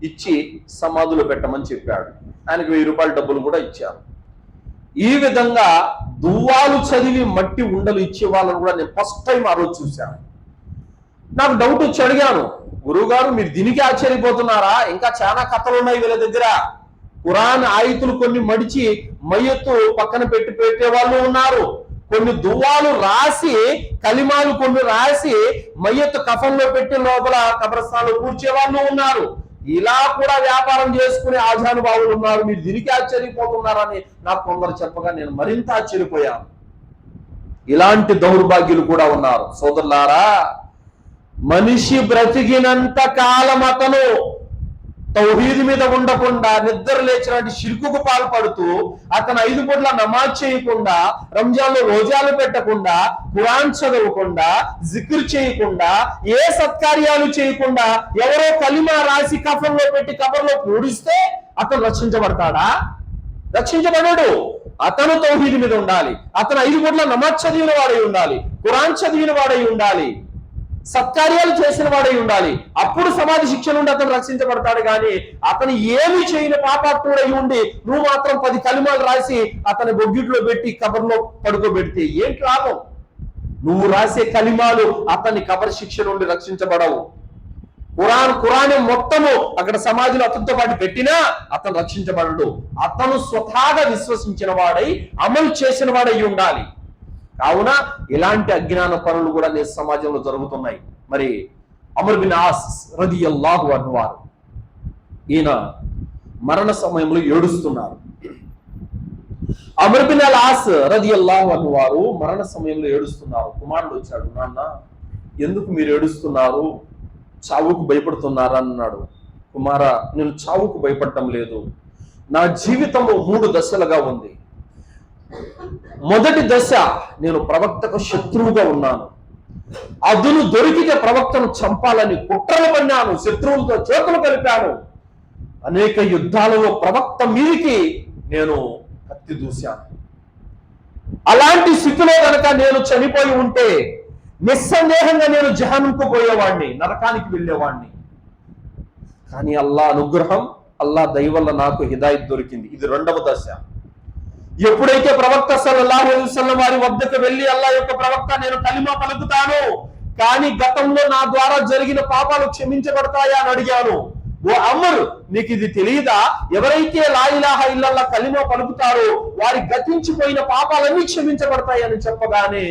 ఇచ్చి సమాధులు పెట్టమని చెప్పాడు. ఆయనకు 1000 రూపాయల డబ్బులు కూడా ఇచ్చారు. ఈ విధంగా దువ్వాలు చదివి మట్టి ఉండలు ఇచ్చే వాళ్ళని కూడా నేను ఫస్ట్ టైం ఆ రోజు చూశాను. నాకు డౌట్ వచ్చి అడిగాను, గురువు గారు మీరు దీనికి ఆశ్చర్యపోతున్నారా? ఇంకా చాలా కథలు ఉన్నాయి వీళ్ళ దగ్గర. ఖురాన్ ఆయుతులు కొన్ని మడిచి మయ్యత్తు పక్కన పెట్టే వాళ్ళు ఉన్నారు. కొన్ని దువ్వాలు రాసి, కలిమాలు కొన్ని రాసి మయ్యత్తు కఫంలో పెట్టి లోపల కబ్రస్థాన్లో కూర్చే వాళ్ళు ఉన్నారు. ఇలా కూడా వ్యాపారం చేసుకునే ఆజానుభావులు ఉన్నారు. మీరు దీనికి ఆశ్చర్యపోతున్నారని నాకు కొందరు చెప్పగా నేను మరింత ఆశ్చర్యపోయాను. ఇలాంటి దౌర్భాగ్యులు కూడా ఉన్నారు. సోదరులారా, మనిషి బ్రతికినంత కాలం అతను తౌహీద్ మీద ఉండకుండా నిద్ర లేచినట్టు షిర్కుకు పాల్పడుతూ, అతను 5 పూట్ల నమాజ్ చేయకుండా, రంజాన్లో రోజాలు పెట్టకుండా, ఖురాన్ చదవకుండా, జిక్ర్ చేయకుండా, ఏ సత్కార్యాలు చేయకుండా ఎవరో కలిమా రాసి కఫంలో పెట్టి కబర్లో పూడిస్తే అతను రక్షించబడతాడా? రక్షించబడడు. అతను తౌహీద్ మీద ఉండాలి. అతను 5 పూట్ల నమాజ్ చదివిన వాడై ఉండాలి, ఖురాన్ చదివిన వాడై ఉండాలి, సత్కార్యాలు చేసిన వాడై ఉండాలి. అప్పుడు సమాధి శిక్ష నుండి అతను రక్షించబడతాడు. కానీ అతను ఏమి చేయని పాపాత్ముడై ఉండి నువ్వు మాత్రం 10 కలిమాలు రాసి అతని బొగ్గిట్లో పెట్టి కబర్లో పడుకోబెడితే ఏంటి లాభం? నువ్వు రాసే కలిమాలు అతన్ని కబర్ శిక్ష నుండి రక్షించబడవు. ఖురాన్ మొత్తము అక్కడ సమాధిలో అతనితో పాటు పెట్టినా అతను రక్షించబడడు. అతను స్వతహాగా విశ్వసించిన వాడై, అమలు చేసిన వాడై ఉండాలి. కావున ఇలాంటి అజ్ఞాన పనులు కూడా నేటి సమాజంలో జరుగుతున్నాయి. మరి అమర్ బిన్ ఆస్ రదియల్లాహు అన్హు వారు ఈయన మరణ సమయంలో ఏడుస్తున్నారు. అమర్ బిన్ ఆస్ రదియల్లాహు అన్హు వారు మరణ సమయంలో ఏడుస్తున్నారు. కుమారుడు వచ్చాడు, నాన్న ఎందుకు మీరు ఏడుస్తున్నారు, చావుకు భయపడుతున్నారా అన్నాడు. కుమారా, నేను చావుకు భయపడటం లేదు, నా జీవితంలో 3 దశలుగా ఉంది. మొదటి దశ, నేను ప్రవక్తకు శత్రువుగా ఉన్నాను. అదును దొరికితే ప్రవక్తను చంపాలని కుట్రలు పన్నాను, శత్రువులతో చేతులు కలిపాను. అనేక యుద్ధాలలో ప్రవక్త మీదికి నేను కత్తి దూశాను. అలాంటి స్థితిలో కనుక నేను చనిపోయి ఉంటే నిస్సందేహంగా నేను జహన్నంకు పోయేవాడిని, నరకానికి వెళ్ళేవాడిని. కానీ అల్లా అనుగ్రహం, అల్లా దయ వల్ల నాకు హిదాయత్ దొరికింది. ఇది రెండవ దశ. ఎప్పుడైతే ప్రవక్త సల్లల్లాహు అలైహి వసల్లం వారి వద్దకు వెళ్ళి, అల్లా యొక్క ప్రవక్త, నేను కలిమా పలుకుతాను, కానీ గతంలో నా ద్వారా జరిగిన పాపాలు క్షమించబడతాయా అని అడిగాను. ఓ అమర్, నీకు ఇది తెలియదా, ఎవరైతే లా ఇలాహా ఇల్లల్లాహ్ కలిమా పలుకుతారో వారి గతించిపోయిన పాపాలన్నీ క్షమించబడతాయి అని చెప్పగానే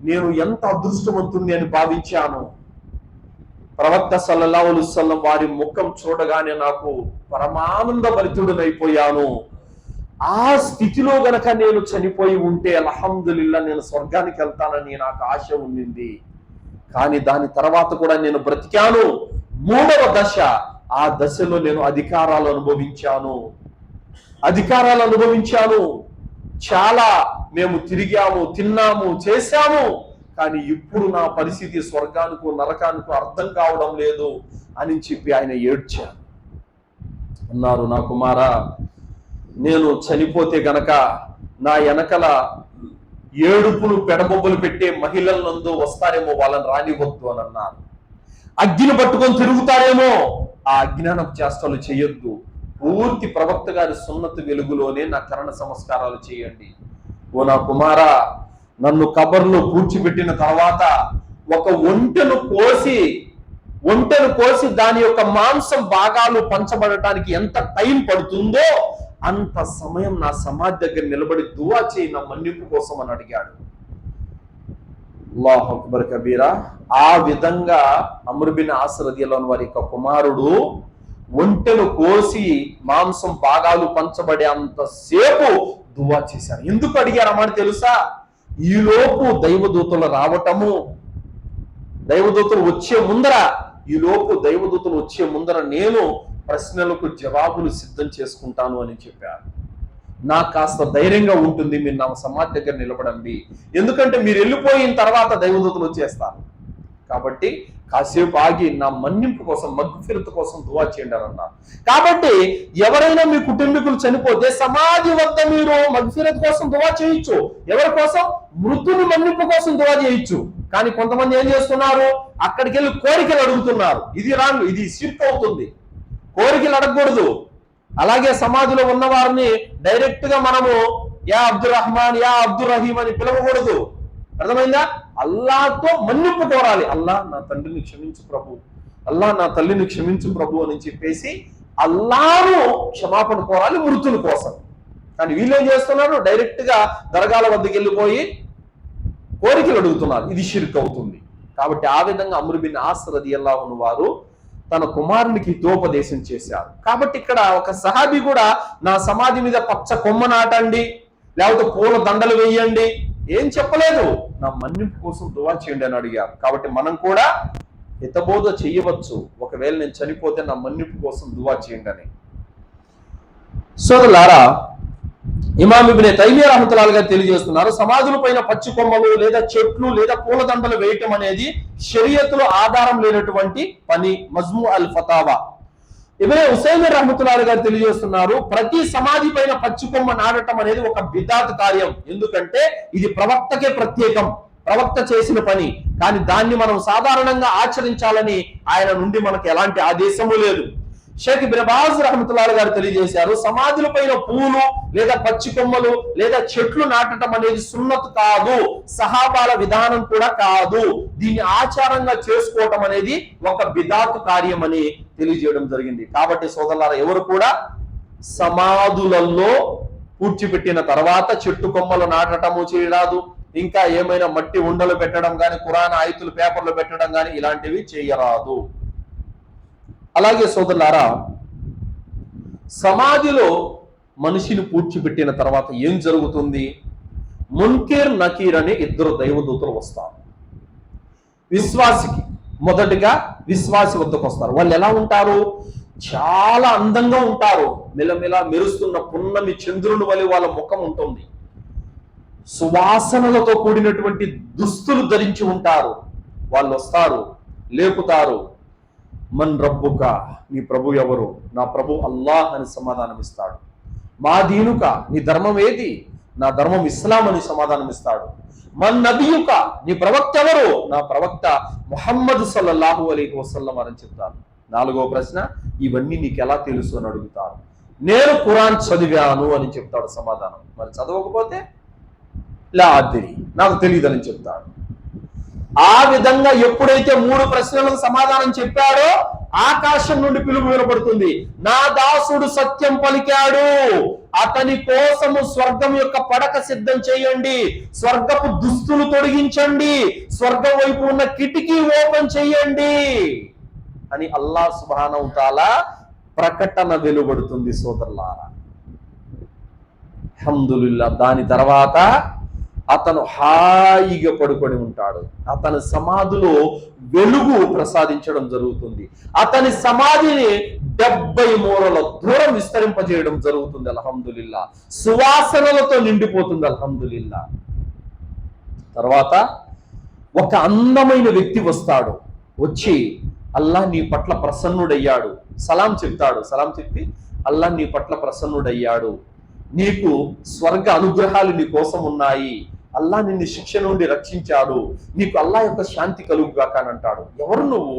నేను ఎంత అదృష్టవంతుని అని భావించాను. ప్రవక్త సల్లల్లాహు అలైహి వసల్లం వారి ముఖం చూడగానే నాకు పరమానంద భరితుడనైపోయాను. ఆ స్థితిలో గనక నేను చనిపోయి ఉంటే అల్హమ్దులిల్లా నేను స్వర్గానికి వెళ్తానని నాకు ఆశ ఉండింది. కానీ దాని తర్వాత కూడా నేను బ్రతికాను. 3వ దశ, ఆ దశలో నేను అధికారాలు అనుభవించాను. చాలా మేము తిరిగాము, తిన్నాము, చేశాము. కానీ ఇప్పుడు నా పరిస్థితి స్వర్గానికో నరకానికో అర్థం కావడం లేదు అని చెప్పి ఆయన ఏడ్చారు. అన్నారు, నా కుమారా, నేను చనిపోతే గనక నా వెనకల ఏడుపులు పెడబొబ్బలు పెట్టే మహిళలందు వస్తారేమో, వాళ్ళని రానివద్దు అని అన్నారు. అగ్గిని పట్టుకొని తిరుగుతారేమో, ఆ అజ్ఞానపు చేష్టలు చేయొద్దు. పూర్తి ప్రవక్త గారి సున్నతి వెలుగులోనే నా కరణ సంస్కారాలు చేయండి. ఓ నా కుమారా, నన్ను కబర్లో కూర్చిపెట్టిన తర్వాత ఒక ఒంటెను కోసి దాని యొక్క మాంసం భాగాలు పంచబడటానికి ఎంత టైం పడుతుందో అంత సమయం నా సమాధి దగ్గర నిలబడి దువా చేయి నా మన్నింపు కోసం అని అడిగాడు. అల్లాహు అక్బర్ కబీరా. ఆ విధంగా అమ్ర్ బిన్ ఆస్ రదియల్లాహు అన్హు వారి యొక్క కుమారుడు ఒంటెను కోసి మాంసం భాగాలు పంచబడే అంతసేపు దువా చేశారు. ఎందుకు అడిగారమ్మని తెలుసా? ఈలోపు దైవదూతలు రావటము, దైవదూతలు వచ్చే ముందర నేను ప్రశ్నలకు జవాబులు సిద్ధం చేసుకుంటాను అని చెప్పారు. నాకు కాస్త ధైర్యంగా ఉంటుంది, మీరు నా సమాధి దగ్గర నిలబడండి, ఎందుకంటే మీరు వెళ్ళిపోయిన తర్వాత దైవదూతలు వచ్చేస్తారు. కాబట్టి కాసేపు ఆగి నా మన్నింపు కోసం, మగ్ఫిరత్ కోసం దువా చేయండి అని అన్నారు. కాబట్టి ఎవరైనా మీ కుటుంబీకులు చనిపోతే సమాధి వద్ద మీరు మగ్ఫిరత్ కోసం దువా చేయొచ్చు. ఎవరి కోసం? మృతుని మన్నింపు కోసం దువా చేయొచ్చు. కానీ కొంతమంది ఏం చేస్తున్నారు, అక్కడికి వెళ్ళి కోరికలు అడుగుతున్నారు. ఇది రాంగ్, ఇది షిర్క్ అవుతుంది. కోరికలు అడగకూడదు. అలాగే సమాధిలో ఉన్న వారిని డైరెక్ట్ గా మనము యా అబ్దుర్ రహమాన్, యా అబ్దుర్ రహీం అని పిలవకూడదు. అర్థమైందా? అల్లాహ్తో మన్నింపు కోరాలి. అల్లా నా తండ్రిని క్షమించు ప్రభు, అల్లా నా తల్లిని క్షమించు ప్రభు అని చెప్పేసి అల్లాహ్ను క్షమాపణ కోరాలి మృతుల కోసం. కానీ వీళ్ళు ఏం చేస్తున్నారు, డైరెక్ట్ గా దర్గాల వద్దకు వెళ్ళిపోయి కోరికలు అడుగుతున్నారు. ఇది షిర్క్ అవుతుంది. కాబట్టి ఆ విధంగా అమ్ర్ బిన్ ఆస్ రదియల్లాహు అన్హు వారు తన కుమారునికి హితోపదేశం చేశారు. కాబట్టి ఇక్కడ ఒక సహాబీ కూడా నా సమాధి మీద పచ్చ కొమ్మ నాటండి, లేకపోతే పూల దండలు వేయండి ఏం చెప్పలేదు. నా మన్నింపు కోసం దువా చేయండి అని అడిగారు. కాబట్టి మనం కూడా హితబోధ చేయవచ్చు. ఒకవేళ నేను చనిపోతే నా మన్నింపు కోసం దువా చేయండి అని. సోదరులారా, ఇమామ్ ఇబ్నే తైమియా రహ్మతుల్లాహి గారు తెలియజేస్తున్నారు, సమాధుల పైన పచ్చి కొమ్మలు లేదా చెట్లు లేదా పూలదండలు వేయటం అనేది షరియతులో ఆధారం లేనటువంటి పని. మజ్ము అల్ ఫతావా ఇబ్నే ఉసైమీన్ రహ్మతుల్లాహి గారు తెలియజేస్తున్నారు, ప్రతి సమాధి పైన పచ్చి కొమ్మ నాటడం అనేది ఒక బిదాత్ కార్యం. ఎందుకంటే ఇది ప్రవక్తకే ప్రత్యేకం, ప్రవక్త చేసిన పని. కానీ దాన్ని మనం సాధారణంగా ఆచరించాలని ఆయన నుండి మనకు ఎలాంటి ఆదేశము లేదు. షేక్ ఇబ్న్ బాజ్ రహ్మతుల్లాహి గారు తెలియజేశారు, సమాధుల పైన పూలు లేదా పచ్చి కొమ్మలు లేదా చెట్లు నాటడం అనేది సున్నత్ కాదు, సహాబాల విధానం కూడా కాదు. దీన్ని ఆచారంగా చేసుకోవటం అనేది ఒక బిదాత్ కార్యం అని తెలియజేయడం జరిగింది. కాబట్టి సోదరులారా, ఎవరు కూడా సమాధులలో పూడ్చిపెట్టిన తర్వాత చెట్టు కొమ్మలు నాటటము చేయరాదు, ఇంకా ఏమైనా మట్టి ఉండలు పెట్టడం కానీ, ఖురాన్ ఆయతులు పేపర్లు పెట్టడం కానీ ఇలాంటివి చేయరాదు. అలాగే సోదరులారా, సమాధిలో మనిషిని పూడ్చిపెట్టిన తర్వాత ఏం జరుగుతుంది? మున్కిర్ నకీర్ అనే ఇద్దరు దైవదూతలు వస్తారు. విశ్వాసికి మొదటిగా విశ్వాసి వద్దకు వస్తారు. వాళ్ళు ఎలా ఉంటారు? చాలా అందంగా ఉంటారు. మిలమిల మెరుస్తున్న పున్నమి చంద్రుని వలె వాళ్ళ ముఖం ఉంటుంది. సువాసనలతో కూడినటువంటి దుస్తులు ధరించి ఉంటారు. వాళ్ళు వస్తారు, లేపుతారు. మన్ రబ్బుక, నీ ప్రభు ఎవరు? నా ప్రభు అల్లాహ్ అని సమాధానం ఇస్తాడు. మా దీనుక, నీ ధర్మం ఏది? నా ధర్మం ఇస్లాం అని సమాధానం ఇస్తాడు. మన్ నబియుక, నీ ప్రవక్త ఎవరు? నా ప్రవక్త ముహమ్మద్ సల్లల్లాహు అలైహి వసల్లం అని చెప్తారు. నాలుగో ప్రశ్న, ఇవన్నీ నీకు ఎలా తెలుసు అని అడుగుతారు. నేను ఖురాన్ చదివాను అని చెప్తాడు సమాధానం. మరి చదవకపోతే లా అద్రి, నాకు తెలియదని చెప్తాడు. ఆ విధంగా ఎప్పుడైతే 3 ప్రశ్నలకు సమాధానం చెప్పాడో ఆకాశం నుండి పిలుపు వినపడుతుంది. నా దాసుడు సత్యం పలికాడు, అతని కోసము స్వర్గం యొక్క పడక సిద్ధం చేయండి, స్వర్గపు దుస్తులు తొడిగించండి, స్వర్గం వైపు ఉన్న కిటికీ ఓపెన్ చేయండి అని అల్లాహ్ సుబ్హానహు వ తఆలా ప్రకటన వెలువడుతుంది. సోదరులారా, అల్హమ్దులిల్లాహ్. దాని తర్వాత అతను హాయిగా పడుకొని ఉంటాడు. అతని సమాధిలో వెలుగు ప్రసాదించడం జరుగుతుంది. అతని సమాధిని 70 మూరల దూరం విస్తరింపజేయడం జరుగుతుంది. అల్హమ్దులిల్లాహ్. సువాసనలతో నిండిపోతుంది. అల్హమ్దులిల్లాహ్. తర్వాత ఒక అందమైన వ్యక్తి వస్తాడు. వచ్చి అల్లాహ్ నీ పట్ల ప్రసన్నుడయ్యాడు, సలాం చెప్తాడు. సలాం చెప్పి అల్లాహ్ నీ పట్ల ప్రసన్నుడయ్యాడు, నీకు స్వర్గ అనుగ్రహాలు నీ కోసం ఉన్నాయి, అల్లాహ్ నిన్ను శిక్ష నుండి రక్షించాడు, నీకు అల్లాహ్ యొక్క శాంతి కలుగుగాక అని అంటాడు. ఎవరు నువ్వు?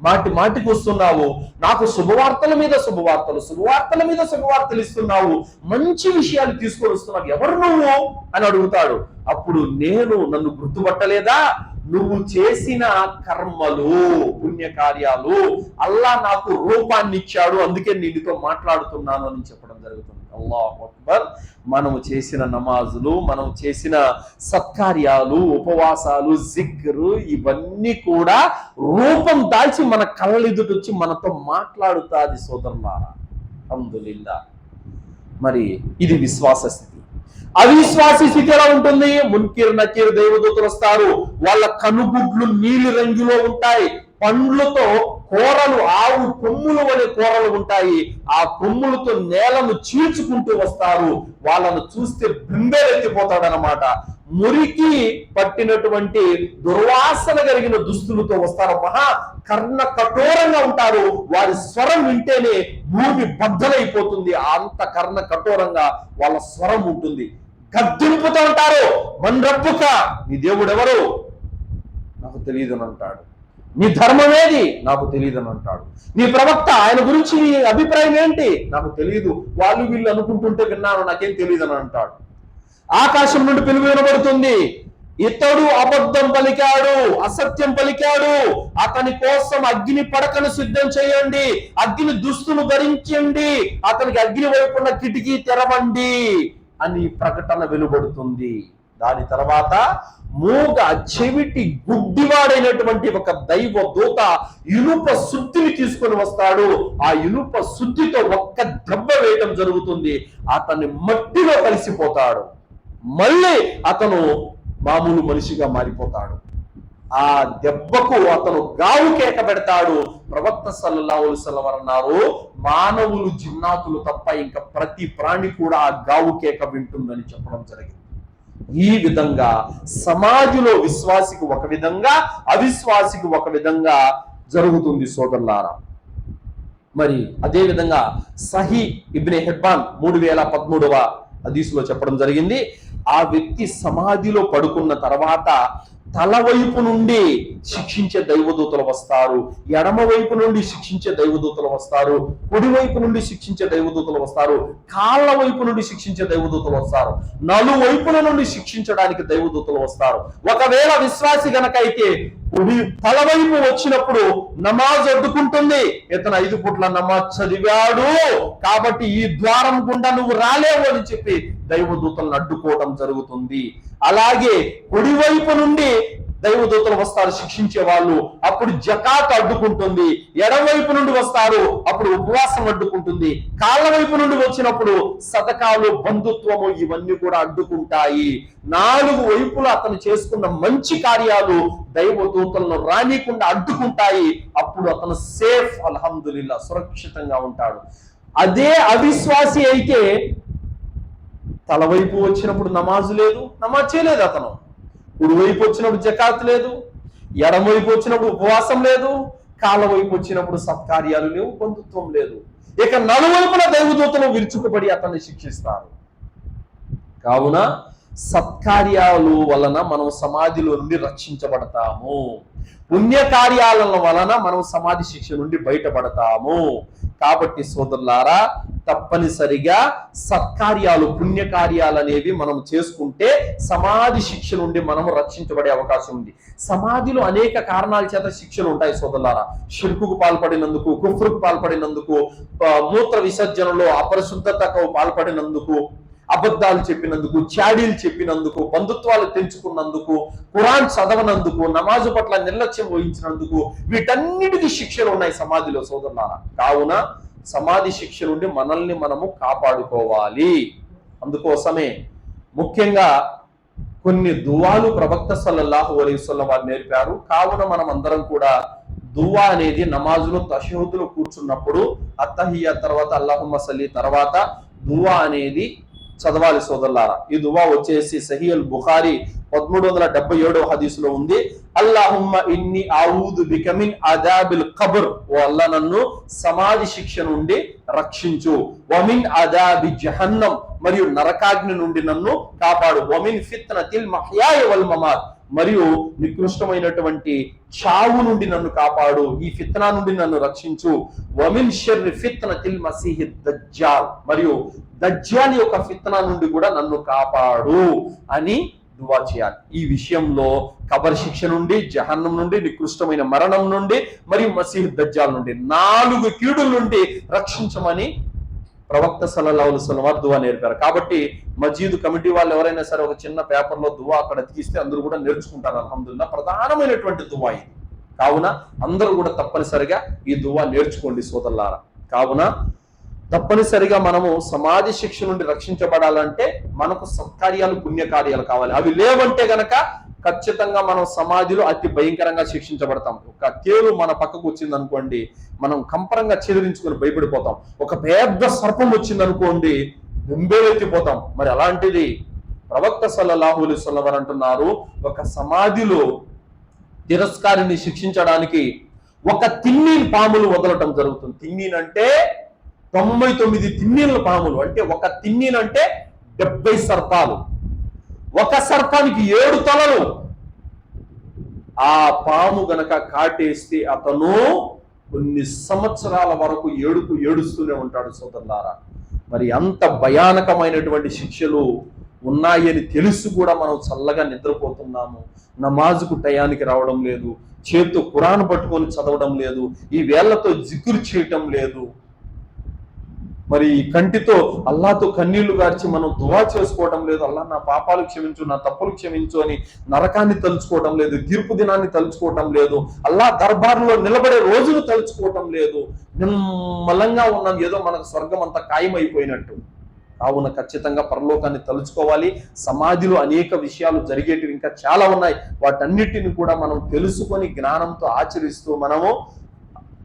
మాటి మాటికి వస్తున్నావు, నాకు శుభవార్తల మీద శుభవార్తలు, శుభవార్తల మీద శుభవార్తలు ఇస్తున్నావు, మంచి విషయాలు తీసుకొని వస్తున్నావు, ఎవరు నువ్వు అని అడుగుతాడు. అప్పుడు నేను, నన్ను గుర్తుపట్టలేదా? నువ్వు చేసిన కర్మలు, పుణ్యకార్యాలు, అల్లాహ్ నాకు రూపాన్ని ఇచ్చాడు, అందుకే నీతో మాట్లాడుతున్నాను అని చెప్పడం జరుగుతుంది. అల్లాహు అక్బర్. మనము చేసిన నమాజులు, మనం చేసిన సత్కార్యాలు, ఉపవాసాలు, జిక్రు, ఇవన్నీ కూడా రూపం దాల్చి మన కళ్ళెదుట వచ్చి మనతో మాట్లాడుతాది సోదరులారా. అల్హమ్దులిల్లాహ్. మరి ఇది విశ్వాస స్థితి. అవిశ్వాసి స్థితి ఎలా ఉంటుంది? మున్కిర్ నకీర్ దైవదూతలు వస్తారు. వాళ్ళ కనుగుడ్లు నీలి రంగులో ఉంటాయి, పండ్లతో కూరలు, ఆవు కొమ్ముల వలె కూరలు ఉంటాయి. ఆ కొమ్ములతో నేలను చీల్చుకుంటూ వస్తారు. వాళ్ళను చూస్తే బింబెలెత్తిపోతాడనమాట. మురికి పట్టినటువంటి దుర్వాసన కలిగిన దుస్తులతో వస్తారు. మహా కర్ణ కఠోరంగా ఉంటారు. వారి స్వరం వింటేనే భూమి బద్దలైపోతుంది. అంత కర్ణ కఠోరంగా వాళ్ళ స్వరం ఉంటుంది. గద్దింపుతో ఉంటారు. మన్ రబ్బుక, నీ దేవుడు ఎవరు? నాకు తెలియదని అంటాడు. నీ ధర్మం ఏది? నాకు తెలియదని అంటాడు. నీ ప్రవక్త, ఆయన గురించి నీ అభిప్రాయం ఏంటి? నాకు తెలియదు, వాళ్ళు వీళ్ళు అనుకుంటుంటే విన్నాను, నాకేం తెలియదని అంటాడు. ఆకాశం నుండి పిలుపు వినబడుతుంది. ఇతడు అబద్ధం పలికాడు, అసత్యం పలికాడు, అతని కోసం అగ్ని పడకను సిద్ధం చేయండి, అగ్ని దుస్తులు ధరించండి, అతనికి అగ్ని వైపున్న కిటికీ తెరవండి అని ప్రకటన వెలువడుతుంది. దాని తర్వాత మూగ, చెవిటి, గుడ్డివాడైనటువంటి ఒక దైవ దూత ఇనుప సుత్తిని తీసుకొని వస్తాడు. ఆ ఇనుప సుత్తితో ఒక్క దెబ్బ వేయటం జరుగుతుంది. అతన్ని మట్టిలో కలిసిపోతాడు. మళ్ళీ అతను మామూలు మనిషిగా మారిపోతాడు. ఆ దెబ్బకు అతను గావు కేక పెడతాడు. ప్రవక్త సల్లల్లాహు అలైహి వసల్లం అన్నారు, మానవులు, జిన్నాతులు తప్ప ఇంకా ప్రతి ప్రాణి కూడా ఆ గావు కేక వింటుందని చెప్పడం జరిగింది. ఈ విధంగా సమాజంలో విశ్వాసికి ఒక విధంగా, అవిశ్వాసికి ఒక విధంగా జరుగుతుంది సోదరులారా. మరి అదే విధంగా సహీ ఇబ్నే హిబ్బాన్ 3013వ హదీసులో చెప్పడం జరిగింది. ఆ వ్యక్తి సమాధిలో పడుకున్న తర్వాత తల వైపు నుండి శిక్షించే దైవదూతలు వస్తారు, ఎడమ వైపు నుండి శిక్షించే దైవదూతలు వస్తారు, కుడి వైపు నుండి శిక్షించే దైవదూతలు వస్తారు, కాళ్ళ వైపు నుండి శిక్షించే దైవదూతలు వస్తారు, నలువైపుల నుండి శిక్షించడానికి దైవదూతలు వస్తారు. ఒకవేళ విశ్వాసి గనక అయితే కుడి తలవైపు వచ్చినప్పుడు నమాజ్ అడ్డుకుంటుంది. ఇతను 5 పూట్ల నమాజ్ చదివాడు కాబట్టి ఈ ద్వారం గుండా నువ్వు రాలేవు అని చెప్పి దైవదూతలను అడ్డుకోవడం జరుగుతుంది. అలాగే కుడివైపు నుండి దైవదూతలు వస్తారు శిక్షించే వాళ్ళు, అప్పుడు జకాత్ అడ్డుకుంటుంది. ఎడవైపు నుండి వస్తారు, అప్పుడు ఉపవాసం అడ్డుకుంటుంది. కాళ్ళ వైపు నుండి వచ్చినప్పుడు సదకాలు, బంధుత్వము ఇవన్నీ కూడా అడ్డుకుంటాయి. 4 వైపులా అతను చేసుకున్న మంచి కార్యాలు దైవదూతలను రానికుండా అడ్డుకుంటాయి. అప్పుడు అతను సేఫ్, అల్హమ్దులిల్లా, సురక్షితంగా ఉంటాడు. అదే అవిశ్వాసి అయితే తలవైపు వచ్చినప్పుడు నమాజు లేదు, నమాజ్ చేయలేదు. అతను కుడివైపు వచ్చినప్పుడు జకాత్ లేదు, ఎడమవైపు వచ్చినప్పుడు ఉపవాసం లేదు, కాళ్ళ వైపు వచ్చినప్పుడు సత్కార్యాలు లేవు, బంధుత్వం లేదు. ఇక నలువైపున దైవదూతలు విరుచుకుపడి అతన్ని శిక్షిస్తారు. కావున సత్కార్యాలు వలన మనం సమాధిలో నుండి రక్షించబడతాము. పుణ్యకార్యాల వలన మనం సమాధి శిక్ష నుండి బయటపడతాము. కాబట్టి సోదరులారా, తప్పనిసరిగా సత్కార్యాలు, పుణ్యకార్యాలు అనేవి మనం చేసుకుంటే సమాధి శిక్ష నుండి మనము రక్షించబడే అవకాశం ఉంది. సమాధిలో అనేక కారణాల చేత శిక్షలు ఉంటాయి సోదరులారా. షిర్కుకు పాల్పడినందుకు, కుఫ్రుకు పాల్పడినందుకు, మూత్ర విసర్జనలో అపరిశుద్ధతకు పాల్పడినందుకు, అబద్ధాలు చెప్పినందుకు, చాడీలు చెప్పినందుకు, బంధుత్వాలు తెంచుకున్నందుకు, ఖురాన్ చదవనందుకు, నమాజు పట్ల నిర్లక్ష్యం వహించినందుకు, వీటన్నిటికీ శిక్షలు ఉన్నాయి సమాధిలో సోదరులారా. కావున సమాధి శిక్ష నుండి మనల్ని మనము కాపాడుకోవాలి. అందుకోసమే ముఖ్యంగా కొన్ని దువాలు ప్రవక్త సల్లల్లాహు అలైహి వసల్లం వారు నేర్పారు. కావున మనం అందరం కూడా దువా అనేది నమాజులో తషహుదులో కూర్చున్నప్పుడు అత్తహియా తర్వాత అల్లాహుమ్మ సల్లి తర్వాత దువా అనేది చదవాలి సోదరులారా. ఈ దువా వచ్చేసి సహీహుల్ బుఖారీ 1377వ హదీసులో ఉంది. అల్లాహుమ్మ ఇన్ని ఆఊదు బిక మిన్ అదాబిల్ ఖబ్ర్, ఓ అల్లాహ్ నన్ను సమాధి శిక్ష నుండి రక్షించు. వమిన్ అదాబి జహన్నం, మరియు నరకాగ్ని నుండి నన్ను కాపాడు. వమిన్ ఫిత్నతిల్ మహ్యాయ వల్ మమాత్, మరియు నికృష్టమైనటువంటి చావు నుండి నన్ను కాపాడు, ఈ ఫిత్నా నుండి నన్ను రక్షించు. వమిన్ షర్రి ఫిత్నతిల్ మసీహి దజ్జాల్, మరియు దజ్జాల్ యొక్క ఫిత్నా నుండి కూడా నన్ను కాపాడు అని దువా చేయాలి. ఈ విషయంలో కబర్ శిక్ష నుండి, జహన్నం నుండి, నికృష్టమైన మరణం నుండి, మరియు మసీహ్ దజ్జాల్ నుండి 4 కీడుల నుండి రక్షించమని ప్రవక్త సల్లల్లాహు అలైహి వసల్లం వారు దువా నేర్పారు. కాబట్టి మస్జిద్ కమిటీ వాళ్ళు ఎవరైనా సరే ఒక చిన్న పేపర్లో దువా అక్కడ తీస్తే అందరూ కూడా నేర్చుకుంటారు. అల్హమ్దులిల్లాహ్, ప్రధానమైనటువంటి దువా ఇది. కావున అందరూ కూడా తప్పనిసరిగా ఈ దువా నేర్చుకోండి సోదరులారా. కావున తప్పనిసరిగా మనము సమాధి శిక్ష నుండి రక్షించబడాలంటే మనకు సత్కార్యాలు, పుణ్యకార్యాలు కావాలి. అవి లేవంటే గనక ఖచ్చితంగా మనం సమాధిలో అతి భయంకరంగా శిక్షించబడతాం. ఒక తేలు మన పక్కకు వచ్చింది అనుకోండి, మనం కంపరంగా చెదిరించుకొని భయపడిపోతాం. ఒక పెద్ద సర్పం వచ్చింది అనుకోండి, బెంబేలెత్తిపోతాం. మరి అలాంటిది ప్రవక్త సల్లల్లాహు అలైహి వసల్లం వారు అంటున్నారు, ఒక సమాధిలో తిరస్కారిని శిక్షించడానికి ఒక తిన్నీన్ పాములు వదలటం జరుగుతుంది. తిన్నీన్ అంటే 99 తిన్నీళ్ళ పాములు, అంటే ఒక తిన్నీన్ అంటే 70 సర్పాలు. ఒక సర్పానికి 7 తలలు. ఆ పాము గనక కాటేస్తే అతను కొన్ని సంవత్సరాల వరకు ఏడుస్తూనే ఉంటాడు సోదరులారా. మరి అంత భయానకమైనటువంటి శిక్షలు ఉన్నాయని తెలుసు కూడా మనం చల్లగా నిద్రపోతున్నాము. నమాజుకు టయానికి రావడం లేదు, చేతితో ఖురాన్ పట్టుకొని చదవడం లేదు, ఈ వేళ్లతో జిక్రు చేయటం లేదు, మరి కంటితో అల్లాహతో కన్నీళ్లు గార్చి మనం దువా చేసుకోవడం లేదు. అల్లాహ్ నా పాపాలు క్షమించు, నా తప్పులు క్షమించు అని నరకాన్ని తలుచుకోవడం లేదు, తీర్పు దినాన్ని తలుచుకోవటం లేదు, అల్లాహ్ దర్బార్లో నిలబడే రోజును తలుచుకోవటం లేదు. నిమ్మలంగా ఉన్నాం, ఏదో మనకు స్వర్గం అంతా ఖాయమైపోయినట్టు. కావున ఖచ్చితంగా పరలోకాన్ని తలుచుకోవాలి. సమాధిలో అనేక విషయాలు జరిగేటివి ఇంకా చాలా ఉన్నాయి. వాటన్నిటిని కూడా మనం తెలుసుకొని జ్ఞానంతో ఆచరిస్తూ మనము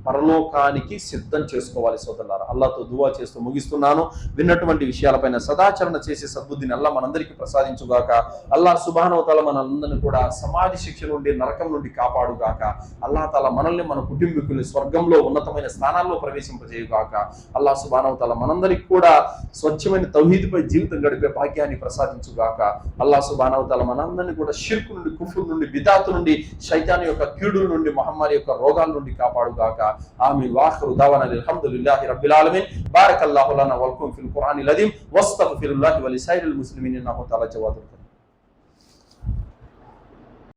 పరలోకానికి సిద్ధం చేసుకోవాలి సోదరులారా. అల్లాహ్తో దువా చేస్తూ ముగిస్తున్నాను. విన్నటువంటి విషయాలపైన సదాచరణ చేసే సద్బుద్ధిని అల్లాహ్ మనందరికీ ప్రసాదించుగాక. అల్లాహ్ సుబ్హానహు వ తఆలా మనందరిని కూడా సమాధి శిక్ష నుండి, నరకం నుండి కాపాడుగాక. అల్లాహ్ తాలా మనల్ని, మన కుటుంబీకుల్ని స్వర్గంలో ఉన్నతమైన స్థానాల్లో ప్రవేశింపజేయుగాక. అల్లాహ్ సుబ్హానహు వ తఆలా మనందరికీ కూడా స్వచ్ఛమైన తౌహీద్పై జీవితం గడిపే భాగ్యాన్ని ప్రసాదించుగాక. అల్లాహ్ సుబ్హానహు వ తఆలా మనందరినీ కూడా షిర్క్ నుండి, కుఫ్ర్ నుండి, బిదాత్ నుండి, శైతాన్ యొక్క కీడుల నుండి, మహమ్మారి యొక్క రోగాల నుండి కాపాడుగాక. ఆమీన్. వాఖిరు దావానా అల్హమ్దులిల్లాహి రబ్బిల్ ఆలమీన్. బారకల్లాహు లనా వలకుం ఫిల్ ఖురానిల్ అజీమ్ వస్తగ్ఫిరుల్లాహి వలిసైరిల్ ముస్లిమీన్ ఇన్నహు తఆలా జవాదుల్ కరీం.